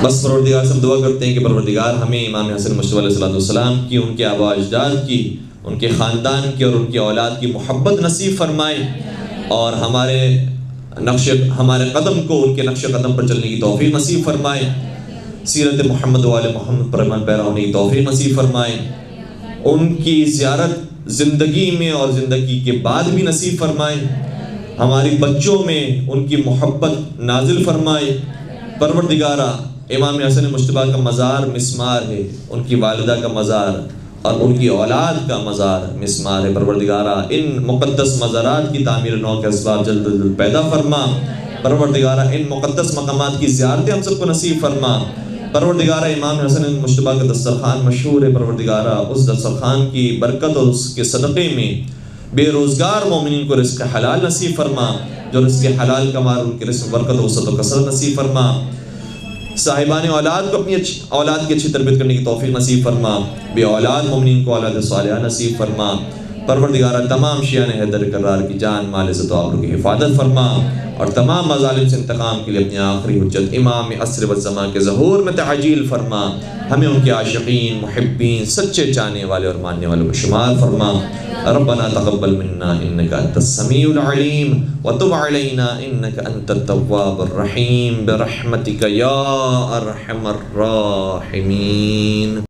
بس پروردگار سے ہم دعا کرتے ہیں کہ پروردگار ہمیں امام حسن مجتبی علیہ السلام کی، ان کے آباء اجداد کی، ان کے خاندان کی اور ان کی اولاد کی محبت نصیب فرمائے، اور ہمارے قدم کو ان کے نقش قدم پر چلنے کی توفیق نصیب فرمائے، سیرت محمد وآل محمد پر ایمان پیرا ہونے کی توفیق نصیب فرمائے، ان کی زیارت زندگی میں اور زندگی کے بعد بھی نصیب فرمائے، ہماری بچوں میں ان کی محبت نازل فرمائے۔ پروردگارہ امام حسن مجتبی کا مزار مسمار ہے، ان کی والدہ کا مزار اور ان کی اولاد کا مزار مسمار ہے۔ پروردگارہ ان مقدس مزارات کی تعمیر نو کے اسباب جلد جلد پیدا فرما۔ پروردگارہ ان مقدس مقامات کی زیارتیں ہم سب کو نصیب فرما۔ پروردگارہ امام حسن مجتبی کا دسترخوان مشہور ہے، پروردگارہ اس دسترخوان کی برکت اور اس کے صدقے میں بے روزگار مومنین کو رزق حلال نصیب فرما، جو رزق حلال کما ان کے رزق برکت و وسعت و کثرت نصیب فرما۔ صاحبان اولاد کو اپنی اولاد کی اچھی تربیت کرنے کی توفیق نصیب فرما، بے اولاد مومنین کو اولاد صالحہ نصیب فرما۔ پروردگارہ تمام شیعان حیدر کرار کی جان مال عزت و آبرو کی حفاظت فرما، اور تمام مظالم سے انتقام کے لیے اپنی آخری حجت امام عصر والزمان کے ظہور میں تعجیل فرما۔ ہمیں ان کے عاشقین، محبین، سچے چاہنے والے اور ماننے والوں کو شمار فرما۔ ربنا تقبل منا انك انت السميع العليم وتب علينا انك انت التواب الرحيم برحمتك يا ارحم الراحمين۔